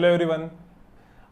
Hello everyone.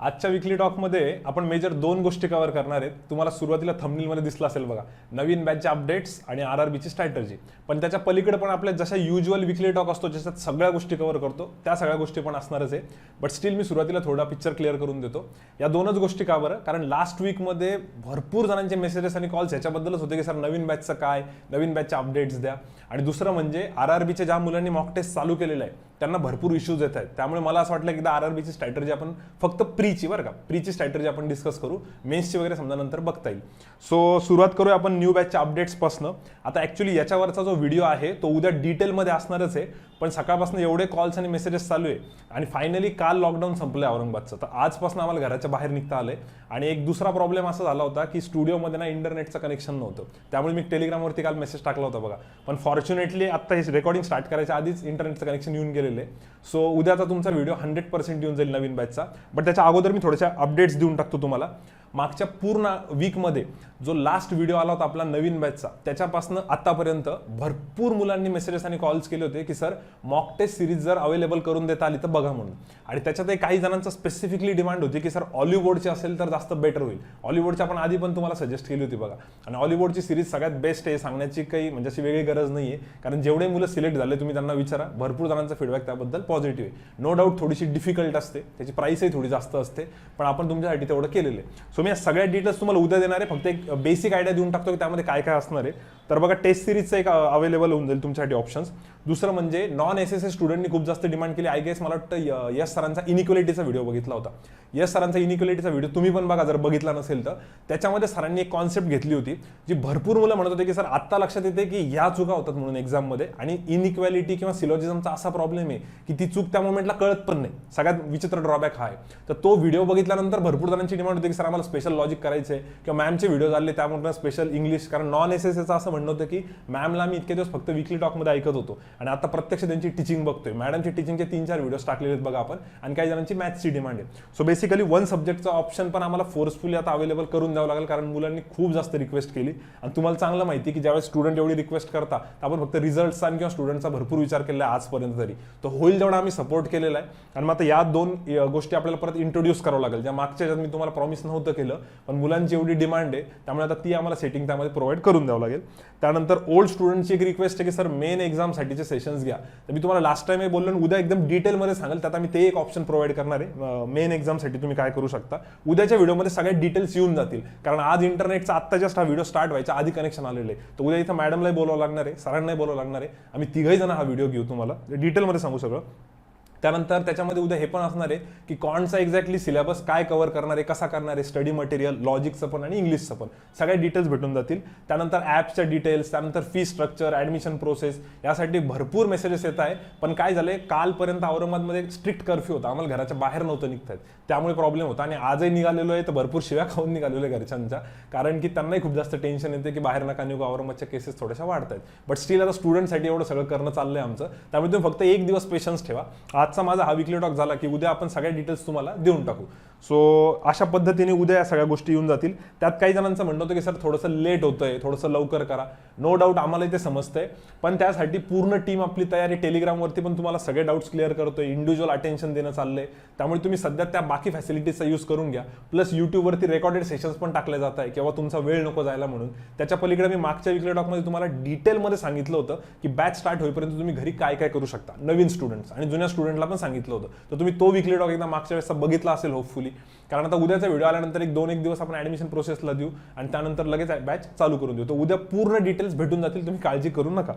आजच्या weekly टॉकमध्ये आपण major दोन गोष्टी कव्हर करणार आहेत. तुम्हाला सुरुवातीला थंबनेलमध्ये दिसलं असेल बघा, नवीन बॅचचे अपडेट्स आणि आरआरबीची स्ट्रॅटर्जी. पण त्याच्या पलीकडे पण आपल्या जशा युजुअल वीकली टॉक असतो ज्याच्यात सगळ्या गोष्टी कव्हर करतो त्या सगळ्या गोष्टी पण असणारच आहे. बट स्टील मी सुरुवातीला थोडा पिक्चर क्लिअर करून देतो. या दोनच गोष्टी का बरं? कारण लास्ट वीकमध्ये भरपूर जणांचे मेसेजेस आणि कॉल्स ह्याच्याबद्दलच होते की सर नवीन बॅचचं काय, नवीन बॅचचे अपडेट्स द्या. आणि दुसरं म्हणजे आरआरबीच्या ज्या मुलांनी मॉक टेस्ट चालू केलेलं आहे त्यांना भरपूर इश्यूज येत आहेत. त्यामुळे मला असं वाटलं की आरआरबीची स्ट्रॅटर्जी आपण फक्त प्रीची बरं का, प्रीची स्ट्रॅटर्जी आपण डिस्कस करू, मेन्सची वगैरे समजा नंतर बघता येईल. सो सुरुवात करूया आपण न्यू बॅचच्या अपडेट्सपासून. आता ॲक्च्युली याच्यावरचा जो व्हिडिओ आहे तो उद्या डिटेलमध्ये असणारच आहे, पण सकाळपासून एवढे कॉल्स आणि मेसेजेस चालू आहे आणि फायनली काल लॉकडाऊन संपलं आहे औरंगाबादचं, तर आजपासून आम्हाला घराच्या बाहेर निघता आलंय. आणि एक दुसरा प्रॉब्लेम असा झाला होता की स्टुडिओमध्ये ना इंटरनेटचं कनेक्शन नव्हतं, त्यामुळे मी टेलिग्रामवरती काल मेसेज टाकला होता बघा. पण फॉर्च्युनेटली आता हे रेकॉर्डिंग स्टार्ट करायच्या आधीच इंटरनेटचं कनेक्शन येऊन गेलेलं आहे. सो उद्याचा तुमचा व्हिडिओ 100% येऊन जाईल नवीन बॅचचा. बट त्याच्या अगोदर मी थोड्याशा अपडेट्स देऊन टाकतो तुम्हाला. मागच्या पूर्ण वीकमध्ये जो लास्ट व्हिडिओ आला होता आपला नवीन बॅचचा, त्याच्यापासून आतापर्यंत भरपूर मुलांनी मेसेजेस आणि कॉल्स केले होते की सर मॉक टेस्ट सिरीज जर अवेलेबल करून देता आली तर बघा म्हणून. आणि त्याच्यातही काही जणांचं स्पेसिफिकली डिमांड होती की सर ऑलिव्हबोर्डची असेल तर जास्त बेटर होईल. ऑलिव्हबोर्डची आपण आधी पण तुम्हाला सजेस्ट केली होती बघा. आणि ऑलिव्हबोर्डची सिरीज सगळ्यात बेस्ट आहे, सांगण्याची काही म्हणजे अशी वेगळी गरज नाही आहे. कारण जेवढे मुलं सिलेक्ट झाले तुम्ही त्यांना विचारा, भरपूर जणांचा फीडबॅक त्याबद्दल पॉझिटिव्ह आहे. नो डाऊट थोडीशी डिफिकल्ट असते, त्याची प्राईसही थोडी जास्त असते, पण आपण तुमच्यासाठी तेवढं केलेलं आहे. सो मी सगळ्या डिटेल्स तुम्हाला उद्या देणार आहे. फक्त एक बेसिक आयडिया देऊन टाकतो की त्यामध्ये काय काय असणार आहे. तर बघा, टेस्ट सिरीजचं एक अवेलेबल होऊन जाईल तुमच्यासाठी ऑप्शन्स. दुसरं म्हणजे नॉन एसएसए स्टुडंटनी खूप जास्त डिमांड केली. आय गेस मला वाटतं यश सरांचा इनिक्वलिटीचा व्हिडिओ बघितला होता. यश सरांचा इनिक्वलिटीचा व्हिडिओ तुम्ही पण बघा जर बघितला नसेल तर. त्याच्यामध्ये सरांनी एक कॉन्सेप्ट घेतली होती जी भरपूर मुलं म्हणत होते की सर आत्ता लक्षात येते की ह्या चुका होतात म्हणून एक्झाममध्ये, आणि इनिक्वॅलिटी किंवा सिलॉजिझमचा असा प्रॉब्लेम आहे की ती चूक त्या मोमेंटला कळत पण नाही. सगळ्यात विचित्र ड्रॉबॅक हा आहे. तर तो व्हिडिओ बघितल्यानंतर भरपूर जणांची डिमांड होती की सर आम्हाला स्पेशल लॉजिक करायचं आहे किंवा मॅमचे व्हिडिओ झाले त्यामुळे स्पेशल इंग्लिश. कारण नॉन एसएसएचं असं म्हणणं होतं की मॅमला मी इतके दिवस फक्त वीकली टॉकमध्ये ऐकत होतो आणि आता प्रत्यक्ष त्यांची टीचिंग बघतोय. मॅडमची टीचिंगचे 3-4 व्हिडिओज टाकलेले आहेत बघा आपण. आणि काही जणांची मॅथ्सची डिमांड आहे. सो बेसिकली वन सब्जेक्टचा ऑप्शन पण आम्हाला फोर्सफुली आता अवेलेबल करून द्यावं लागेल, कारण मुलांनी खूप जास्त रिक्वेस्ट केली. आणि तुम्हाला चांगलं माहिती की ज्यावेळेस स्टुडंट एवढी रिक्वेस्ट करता तर आपण फक्त रिझल्टचा किंवा स्टुडंटचा भरपूर विचार केला आहे आजपर्यंत तरी. तो होईल तेवढा आम्ही सपोर्ट केलेला आहे. आणि मग आता या दोन गोष्टी आपल्याला परत इंट्रोड्यूस करावं लागेल, ज्या मागच्या ज्यात मी तुम्हाला प्रॉमिस नव्हतं केलं, पण मुलांची एवढी डिमांड आहे त्यामुळे आता ती आम्हाला सेटिंग त्यामध्ये प्रोव्हाइड करून द्यावं लागेल. त्यानंतर ओल्ड स्टुडंटची एक रिक्वेस्ट आहे की सर मेन एक्झामसाठीचे सेशन्स घ्या. तर मी तुम्हाला लास्ट टाइम बोललो, उद्या एकदम डिटेलमध्ये सांगेल. त्यात आम्ही ते एक ऑप्शन प्रोव्हाइड करणार आहे. मेन एक्झामसाठी तुम्ही काय करू शकता उद्याच्या व्हिडिओमध्ये सगळ्या डिटेल्स येऊन जातील. कारण आज इंटरनेटचा आत्ता जस्ट हा व्हिडिओ स्टार्ट व्हायचा आधी कनेक्शन आलेलं आहे. तर उद्या इथं मॅडमलाही बोलावं लागणार आहे, सरांनाही बोलावं लागणार आहे. आम्ही तिघही जण हा व्हिडिओ घेऊ, तुम्हाला डिटेलमध्ये सांगू सगळं. त्यानंतर त्याच्यामध्ये उद्या हे पण असणार आहे की कॉन्टचा एक्झॅक्टली सिलेबस काय कव्हर करणार आहे, कसा करणार आहे, स्टडी मटेरियल, लॉजिकचं पण आणि इंग्लिशचं पण सगळ्या डिटेल्स भेटून जातील. त्यानंतर ॲप्सच्या डिटेल्स, त्यानंतर फी स्ट्रक्चर, ॲडमिशन प्रोसेस, यासाठी भरपूर मेसेजेस येत आहे. पण काय झालंय, कालपर्यंत औरंगाबादमध्ये स्ट्रिक्ट कर्फ्यू होता, आम्हाला घराच्या बाहेर नव्हतं निघतात, त्यामुळे प्रॉब्लेम होता. आणि आजही निघालेलो आहे तर भरपूर शिव्या खाऊन निघालेलो आहे घरच्यांच्या, कारण की त्यांनाही खूप जास्त टेन्शन येते की बाहेर नका निघू, औरंगाबादच्या केसेस थोड्याशा वाढत आहेत. बट स्टील आता स्टुडंटसाठी एवढं सगळं करणं चाललंय आमचं, त्यामुळे तुम्ही फक्त एक दिवस पेशन्स ठेवा. आजचा माझा हा वीकली टॉक झाला की उद्या आपण सगळ्या डिटेल्स तुम्हाला देऊन टाकू. सो अशा पद्धतीने उद्या या सगळ्या गोष्टी येऊन जातील. त्यात काही जणांचं म्हणणं होतं की सर थोडंसं लेट होतंय, थोडंसं लवकर करा. नो डाऊट आम्हाला ते समजतंय, पण त्यासाठी पूर्ण टीम आपली तयारी. टेलिग्रामवरती पण तुम्हाला सगळे डाऊट्स क्लिअर करतोय, इंडिव्हिज्युअल अटेन्शन देणं चाललंय. त्यामुळे तुम्ही सध्या त्या बाकी फॅसिलिटीजचा यूज करून घ्या. प्लस युट्यूबवरती रेकॉर्डेड सेशन्स पण टाकले जात आहे किंवा तुमचा वेळ नको जायला म्हणून. त्याच्या पलीकडे मी मागच्या वीकली टॉकमध्ये तुम्हाला डिटेलमध्ये सांगितलं होतं की बॅच स्टार्ट होईपर्यंत तुम्ही घरी काय काय करू शकता, नवीन स्टुडंट्स आणि जुन्या स्टुडंटला पण सांगितलं होतं. तर तुम्ही तो वीकली टॉक एकदा मागच्या वेळेस बघितला असेल होपफुली. कारण आता उद्याचा व्हिडिओ आल्यानंतर एक दिवस आपण ऍडमिशन प्रोसेसला देऊ आणि त्यानंतर लगेच बॅच चालू करून देऊ. तर उद्या पूर्ण डिटेल्स भेटून जातील, तुम्ही काळजी करू नका,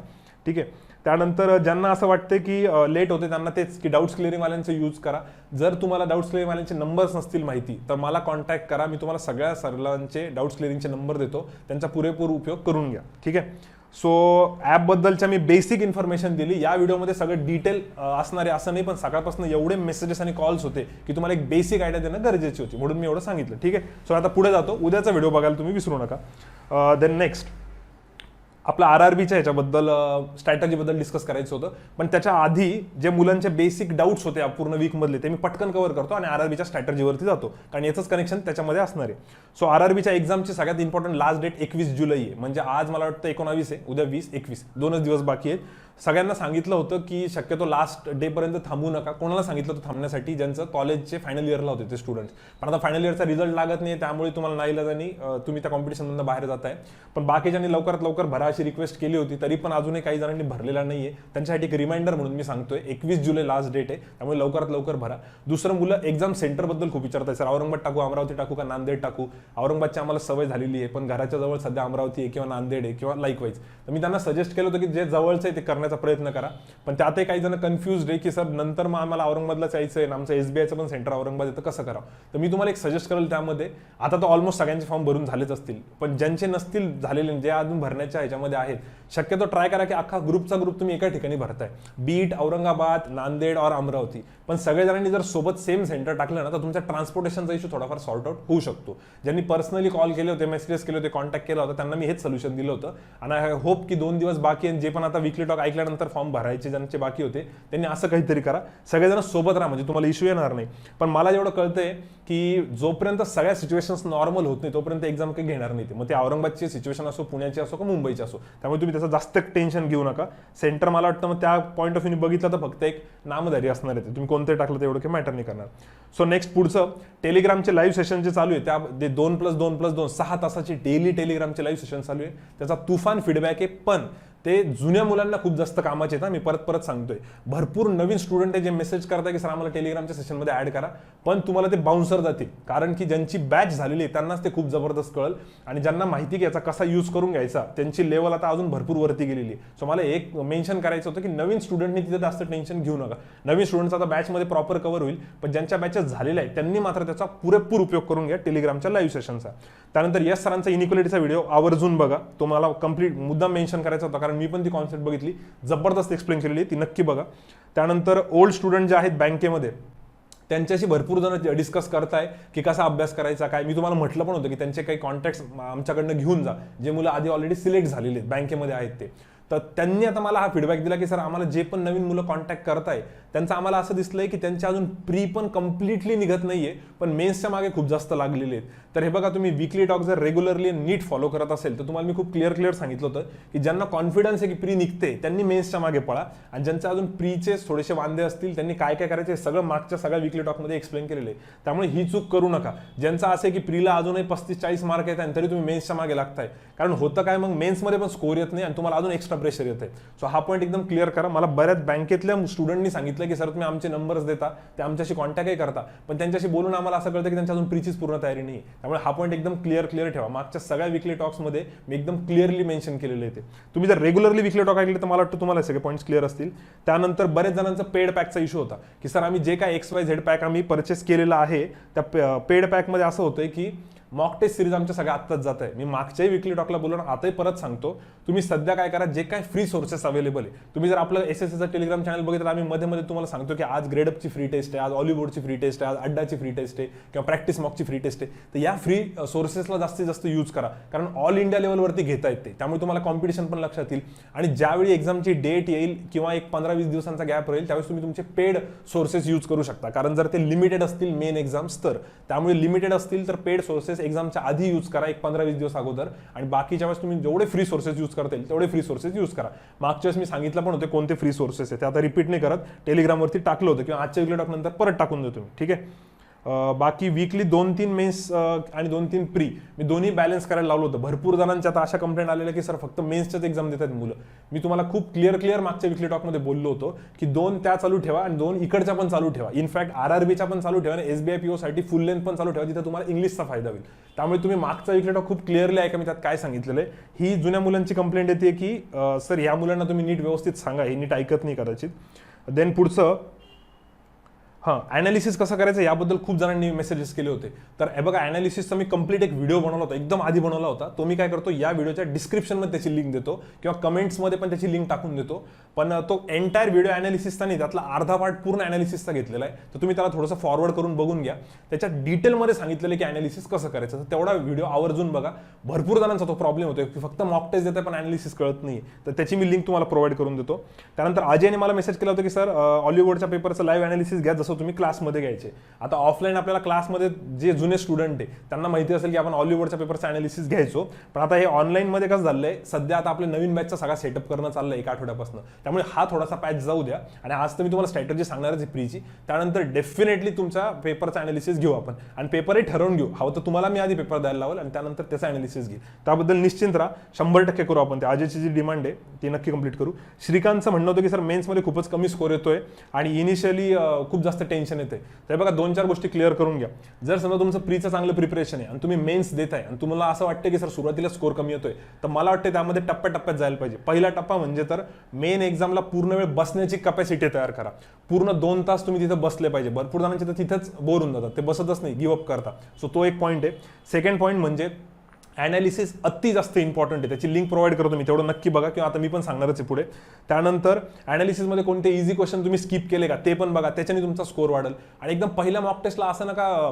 ठीक आहे. त्यानंतर ज्यांना असं वाटतं की लेट होते त्यांना तेच की डाऊट्स क्लिअरिंग वाल्यांचं यूज करा. जर तुम्हाला डाऊट्स क्लिअरिंग वाल्यांचे नंबर्स नसतील माहिती तर मला कॉन्टॅक्ट करा, मी तुम्हाला सगळ्या सर्वांचे डाऊट्स क्लिअरिंगचे नंबर देतो, त्यांचा पुरेपूर उपयोग करून घ्या, ठीक आहे. सो ॲपबद्दलच्या मी बेसिक इन्फॉर्मेशन दिली. या व्हिडिओमध्ये सगळं डिटेल असणार आहे असं नाही, पण सकाळपासून एवढे मेसेजेस आणि कॉल्स होते की तुम्हाला एक बेसिक आयडिया देणं गरजेची होती, म्हणून मी एवढं सांगितलं, ठीक आहे. सो आता पुढे जातो, उद्याचा व्हिडिओ बघायला तुम्ही विसरू नका. देन नेक्स्ट आपला आरआरबीच्या ह्याच्याबद्दल स्ट्रॅटर्जीबद्दल डिस्कस करायचं होतं, पण त्याच्या आधी जे मुलांचे बेसिक डाऊट्स होते पूर्ण वीकमधले ते मी पटकन कव्हर करतो आणि आरआरबीच्या स्ट्रॅटर्जीवरती जातो, कारण याचंच कनेक्शन त्याच्यामध्ये असणार आहे. सो आरआरबीच्या एक्झामची सगळ्यात इम्पॉर्टंट लास्ट डेट 21 जुलै आहे. म्हणजे आज मला वाटतं 19 आहे, उद्या 20-21 दोनच दिवस बाकी आहेत. सगळ्यांना सांगितलं होतं की शक्यतो लास्ट डे पर्यंत थांबू नका. कोणाला सांगितलं होतं थांबण्यासाठी? ज्यांचं कॉलेजचे फायनल इयरला होते ते स्टुडंट्स. पण आता फायनल इयरचा रिझल्ट लागत नाही, त्यामुळे तुम्हाला नाईलाजाने तुम्ही त्या कॉम्पिटिशनमधून बाहेर जाताय. पण बाकीच्यांनी लवकरात लवकर भरा अशी रिक्वेस्ट केली होती, तरी पण अजूनही काही जणांनी भरलेला नाहीये. त्यांच्यासाठी एक रिमाइंडर म्हणून मी सांगतोय, 21 जुलै लास्ट डेट आहे, त्यामुळे लवकरात लवकर भरा. दुसरं, मुलं एक्झाम सेंटर बद्दल खूप विचारताय, सर औरंगाबाद टाकू, अमरावती टाकू का नांदेड टाकू? औरंगाबादची आम्हाला सवय झालेली आहे, पण घराच्या जवळ सध्या अमरावती आहे किंवा नांदेड आहे किंवा लाईकवाईज. तर मी त्यांना सजेस्ट केलं होतं की जे जवळचं आहे ते करण्याचा प्रयत्न करा. पण त्यातही काही जण कन्फ्युज्ड आहे की सर नंतर मग आम्हाला औरंगाबादला जायचं आहे, आमचं SBIचं पण सेंटर औरंगाबाद आहे, तर कसं करावं? तर मी तुम्हाला एक सजेस्ट करेल त्यामध्ये, आता तर ऑलमोस्ट सगळ्यांचे फॉर्म भरून झालेच असतील, पण ज्यांचे नसतील झालेले, जे अजून भरण्याच्या ह्याच्यामध्ये आहेत, शक्यतो ट्राय करा की अख्खा ग्रुपचा ग्रुप तुम्ही एका ठिकाणी भरताय, बीट औरंगाबाद, नांदेड और अमरावती. पण सगळेजणांनी जर सोबत सेम सेंटर टाकलं ना, तर तुमच्या ट्रान्सपोर्टेशनचा इश्यू थोडाफार सॉर्ट आउट होऊ शकतो. ज्यांनी पर्सनली कॉल केले होते, मेसेजेस केले होते, कॉन्टॅक्ट केला होता, त्यांना मी हेच सोल्युशन दिलं होतं. आणि आय होप की 2 दिवस बाकी आहे, जे पण आता वीकली टॉक ऐकल्यानंतर फॉर्म भरायचे ज्यांचे बाकी होते त्यांनी असं काहीतरी करा, सगळेजण सोबत राहा, म्हणजे तुम्हाला इश्यू येणार नाही. पण मला जेवढं कळतंय की जोपर्यंत सगळ्या सिच्युएशन्स नॉर्मल होत नाही तोपर्यंत एक्झाम काही घेणार नाही ते. मग ते औरंगाबादची सिच्युएशन असो, पुण्याची असो का मुंबईची असो, त्यामुळे तुम्ही त्याचं जास्त टेन्शन घेऊ नका. सेंटर मला वाटतं मग त्या पॉईंट ऑफ व्ह्यू बघितलं तर फक्त एक नामधारी असणार आहे, तुम्ही कोणते टाकलं तर एवढं काही मॅटर नाही करणार. सो नेक्स्ट पुढचं, टेलिग्रामचे लाईव्ह सेशन जे चालू आहे, त्या 2+2+2 6 तासाची डेली टेलिग्रामचे लाईव्ह सेशन चालू आहे. त्याचा तुफान फीडबॅक आहे, पण ते जुन्या मुलांना खूप जास्त कामाचे आहेत. मी परत सांगतोय, भरपूर नवीन स्टुडंट आहे जे मेसेज करतात की सर आम्हाला टेलिग्रामच्या सेशनमध्ये ऍड करा, पण तुम्हाला ते बाउन्सर जातील, कारण की ज्यांची बॅच झालेली आहे त्यांनाच ते खूप जबरदस्त कळल. आणि ज्यांना माहिती की याचा कसा यूज करून घ्यायचा, त्यांची लेवल आता अजून भरपूर वरती गेलेली आहे. सो मला एक मेन्शन करायचं होतं की नवीन स्टुडंटनी तिथे जास्त टेन्शन घेऊ नका. नवीन स्टुडंटचा आता बॅचमध्ये प्रॉपर कव्हर होईल, पण ज्यांच्या बॅचेस झालेल्या आहेत त्यांनी मात्र त्याचा पुरेपूर उपयोग करून घ्या टेलिग्रामच्या लाईव्ह सेशनचा. त्यानंतर यश सरांचा इनिक्वालिटीचा व्हिडिओ आवर्जून बघा, तो मला कंप्लीट मुद्दा मेन्शन करायचा होता, कारण मी पण ती कॉन्सेप्ट बघितली, जबरदस्त एक्सप्लेन केलेली, ती नक्की बघा. त्यानंतर ओल्ड स्टुडंट जे आहेत बँकेमध्ये, त्यांच्याशी भरपूर जण डिस्कस करताय की कसा अभ्यास करायचा काय. मी तुम्हाला म्हटलं पण होतं की त्यांचे काही कॉन्टॅक्ट्स आमच्याकडनं घेऊन जा, जे मुलं आधी ऑलरेडी सिलेक्ट झालेले आहेत बँकेमध्ये आहेत ते. तर त्यांनी आता मला हा फीडबॅक दिला की सर आम्हाला जे पण नवीन मुलं कॉन्टॅक्ट करताय त्यांचं आम्हाला असं दिसलंय की त्यांच्या अजून प्री पण कम्प्लिटली निघत नाहीये, पण मेन्सच्या मागे खूप जास्त लागलेले आहेत. तर हे बघा, तुम्ही वीकली टॉक जर रेग्युलरली नीट फॉलो करत असेल तर तुम्हाला मी खूप क्लिअर सांगितलं होतं की ज्यांना कॉन्फिडन्स आहे की प्री निघते त्यांनी मेन्सच्या मागे पळा, आणि ज्यांचे अजून प्रीचे थोडेसे वांदे असतील त्यांनी काय काय करायचे सगळं मागच्या सगळ्या वीकली टॉकमध्ये एक्सप्लेन केलेलं आहे. त्यामुळे ही चूक करू नका. ज्यांचं असं आहे की प्रीला अजूनही 35-40 मार्क येत आणि तरी तुम्ही मेन्सच्या मागे लागताय, कारण होतं काय, मग मेन्समध्ये पण स्कोर येत नाही आणि तुम्हाला अजून एक्स्ट्रा प्रेशर येत आहे. सो हा पॉईंट एकदम क्लिअर करा. मला बऱ्याच बँकेतल्या स्टुडंटनी सांगितलं की सर तुम्ही आमचे नंबर्स देता, ते आमच्याशी कॉन्टॅक्टही करता, पण त्यांच्याशी बोलून आम्हाला असं कळतं की त्यांच्या अजून प्रीचीच पूर्ण तयारी नाही. त्यामुळे हा पॉईंट एकदम क्लिअर ठेवा. मागच्या सगळ्या वीकली टॉक्समध्ये मी एकदम क्लिअरली मेन्शन केलेले आहे. तुम्ही जर रेग्युलरली वीकली टॉक ऐकले तर मला वाटतं तुम्हाला सगळे पॉईंट्स क्लिअर असतील. त्यानंतर बरेच जणांचा पेड पॅकचा इश्यू होता की सर आम्ही जे काय XYZ पॅक आम्ही परचेस केलेला आहे त्या पेड पॅकमध्ये असं होतंय की मॉक टेस्ट सिरीज आमच्या सगळ्या आत्ताच जात आहे. मी मागच्याही वीकली टॉकला बोललो, आताही परत सांगतो, तुम्ही सध्या काय करा, जे काय फ्री सोर्सेस अवेलेबल आहे, तुम्ही जर आपलं SSCचं टेलिग्राम चॅनल बघितलं, आम्ही मध्ये तुम्हाला सांगतो की आज ग्रेडअपची फ्री टेस्ट आहे, आज ऑलिवूडची फ्री टेस्ट आहे, आज अड्डाची फ्री टेस्ट आहे किंवा प्रॅक्टिस मॉकची फ्री टेस्ट आहे. तर या फ्री सोर्सेसला जास्तीत जास्त यूज करा, कारण ऑल इंडिया लेवलवरती घेता येते, त्यामुळे तुम्हाला कॉम्पिटिशन पण लक्षात येईल. आणि ज्यावेळी एक्झामची डेट येईल किंवा एक 15-20 दिवसांचा गॅप राहील त्यावेळेस तुम्ही तुमचे पेड सोर्सेस यूज करू शकता, कारण जर ते लिमिटेड असतील मेन एक्झाम्स तर. त्यामुळे लिमिटेड असतील तर पेड सोर्सेस एक्झामच्या आधी यूज करा, एक 15-20 दिवस अगोदर, आणि बाकीच्या वेळेस तुम्ही जेवढे फ्री सोर्सेस यूज करता येईल तेवढे फ्री सोर्सेस यूज करा. मागच्या वेळेस मी सांगितलं पण होते कोणते फ्री सोर्सेस आहे, ते आता रिपीट नाही करत, टेलिग्रामवरती टाकलं होतं किंवा आजच्या वीकली टॉक नंतर परत टाकून देतो मी, ठीक आहे. बाकी वीकली 2-3 मेन्स आणि 2-3 प्री मी दोन्ही बॅलन्स करायला लावलं होतं. भरपूर जणांच्या आता अशा कंप्लेंट आलेल्या की सर फक्त मेन्सच्याच एक्झाम देतात मुलं. मी तुम्हाला खूप क्लिअर मागच्या वीकली टॉकमध्ये बोललो होतो की 2 त्या चालू ठेवा आणि 2 इकडच्या पण चालू ठेवा. इनफॅक्ट RRBच्या पण चालू ठेवा आणि SBI PO साठी फुल लेंथ पण चालू ठेवा, जिथे तुम्हाला इंग्लिशचा फायदा होईल. त्यामुळे तुम्ही मागचा वीकली टॉक खूप क्लिअरली ऐका, मी त्यात काय सांगितलेलं आहे. ही जुन्या मुलांची कंप्लेंट येते की सर ह्या मुलांना तुम्ही नीट व्यवस्थित सांगा, हे नीट ऐकत नाही कदाचित. देन पुढचं, ॲनालिसिस कसं करायचं याबद्दल खूप जणांनी मेसेजेस केले होते. तर हे बघा, ॲनालिसिसचा मी कंप्लीट एक व्हिडिओ बनवला होता, एकदम आधी बनवला होता. तो मी काय करतो, या व्हिडिओच्या डिस्क्रिप्शनमध्ये त्याची लिंक देतो किंवा कमेंट्समध्ये पण त्याची लिंक टाकून देतो. पण तो एंटायर व्हिडिओ ॲनालिसिसचा नाही, त्यातला अर्धा पार्ट पूर्ण ॲनालिसिसचा घेतलेला आहे. तर तुम्ही त्याला थोडंसं फॉरवर्ड करून बघून घ्या. त्याच्यात डिटेलमध्ये सांगितलेलं की ॲनालिसिस कसं करायचं, तर तेवढा व्हिडिओ आवर्जून बघा. भरपूर जणांचा तो प्रॉब्लेम होतो की फक्त मॉक टेस्ट देतात पण ॲनालिसिस कळत नाही, तर त्याची मी लिंक तुम्हाला प्रोव्हाइड करून देतो. त्यानंतर अजयने मला मेसेज केला होता की सर ऑलिवूडच्या पेपरचं लाईव्ह ॲनालिसिस घ्या, जसं तुम्ही क्लासमध्ये घ्यायचे. आता ऑफलाईन आपल्याला क्लासमध्ये जे जुने स्टुडंट आहे त्यांना माहिती असेल की आपण ऑलिव्हरच्या पेपरचं अनालिसिस घ्यायचो, पण आता हे ऑनलाईनमध्ये कसं झालंय, सध्या आता आपल्या नवीन बॅचचा सगळा सेटअप करणं चाललंय एक आठवड्यापासून. त्यामुळे हा थोडासा पॅच जाऊ द्या, आणि आज तर मी तुम्हाला स्ट्रॅटेजी सांगणारच आहे प्रीची. त्यानंतर डेफिनेटली तुमचा पेपरचा अनालिसिस घेऊ आपण, आणि पेपरही ठरवून घेऊ. हवं तर तुम्हाला मी आधी पेपर द्यायला लावल आणि त्यानंतर त्याचा अनालिसिस घेईल. त्याबद्दल निश्चिंत राहा, 100% करू आपण. ते अजयची जी डिमांड आहे ती नक्की कंप्लीट करू. श्रीकांतचं म्हणणं होतं की सर मेन्समध्ये खूपच कमी स्कोर येतोय आणि इनिशियली खूप जास्त टेन्शन येते. तर बघा 2-4 गोष्टी क्लिअर करून घ्या. जर समजा तुमचं प्रीचं चांगलं प्रिपरेशन आहे आणि तुम्ही मेन्स देताय आणि तुम्हाला असं वाटतं की सर सुरुवातीला स्कोर कमी येतोय, तर मला वाटतं त्यामध्ये टप्प्याटप्प्यात जायला पाहिजे. पहिला टप्पा म्हणजे तर मेन एक्झामला पूर्ण वेळ बसण्याची कॅपॅसिटी तयार करा. पूर्ण 2 तास तुम्ही तिथे बसले पाहिजे. भरपूर जणांचे तर तिथेच बोर होऊन जातात, ते बसतच नाही, गिव्ह अप करता. सो तो एक पॉईंट आहे. सेकंड पॉईंट म्हणजे ॲनालिसिस अति जास्त इम्पॉर्टंट आहे. त्याची लिंक प्रोव्हाइड करतो मी, तेवढं नक्की बघा, किंवा आता मी पण सांगणारच आहे पुढे. त्यानंतर ॲनालिसिसमध्ये कोणते इझी क्वेश्चन तुम्ही स्किप केले का ते पण बघा, त्याच्याने तुमचा स्कोर वाढेल. आणि एकदम पहिल्या मॉक टेस्टला असं नका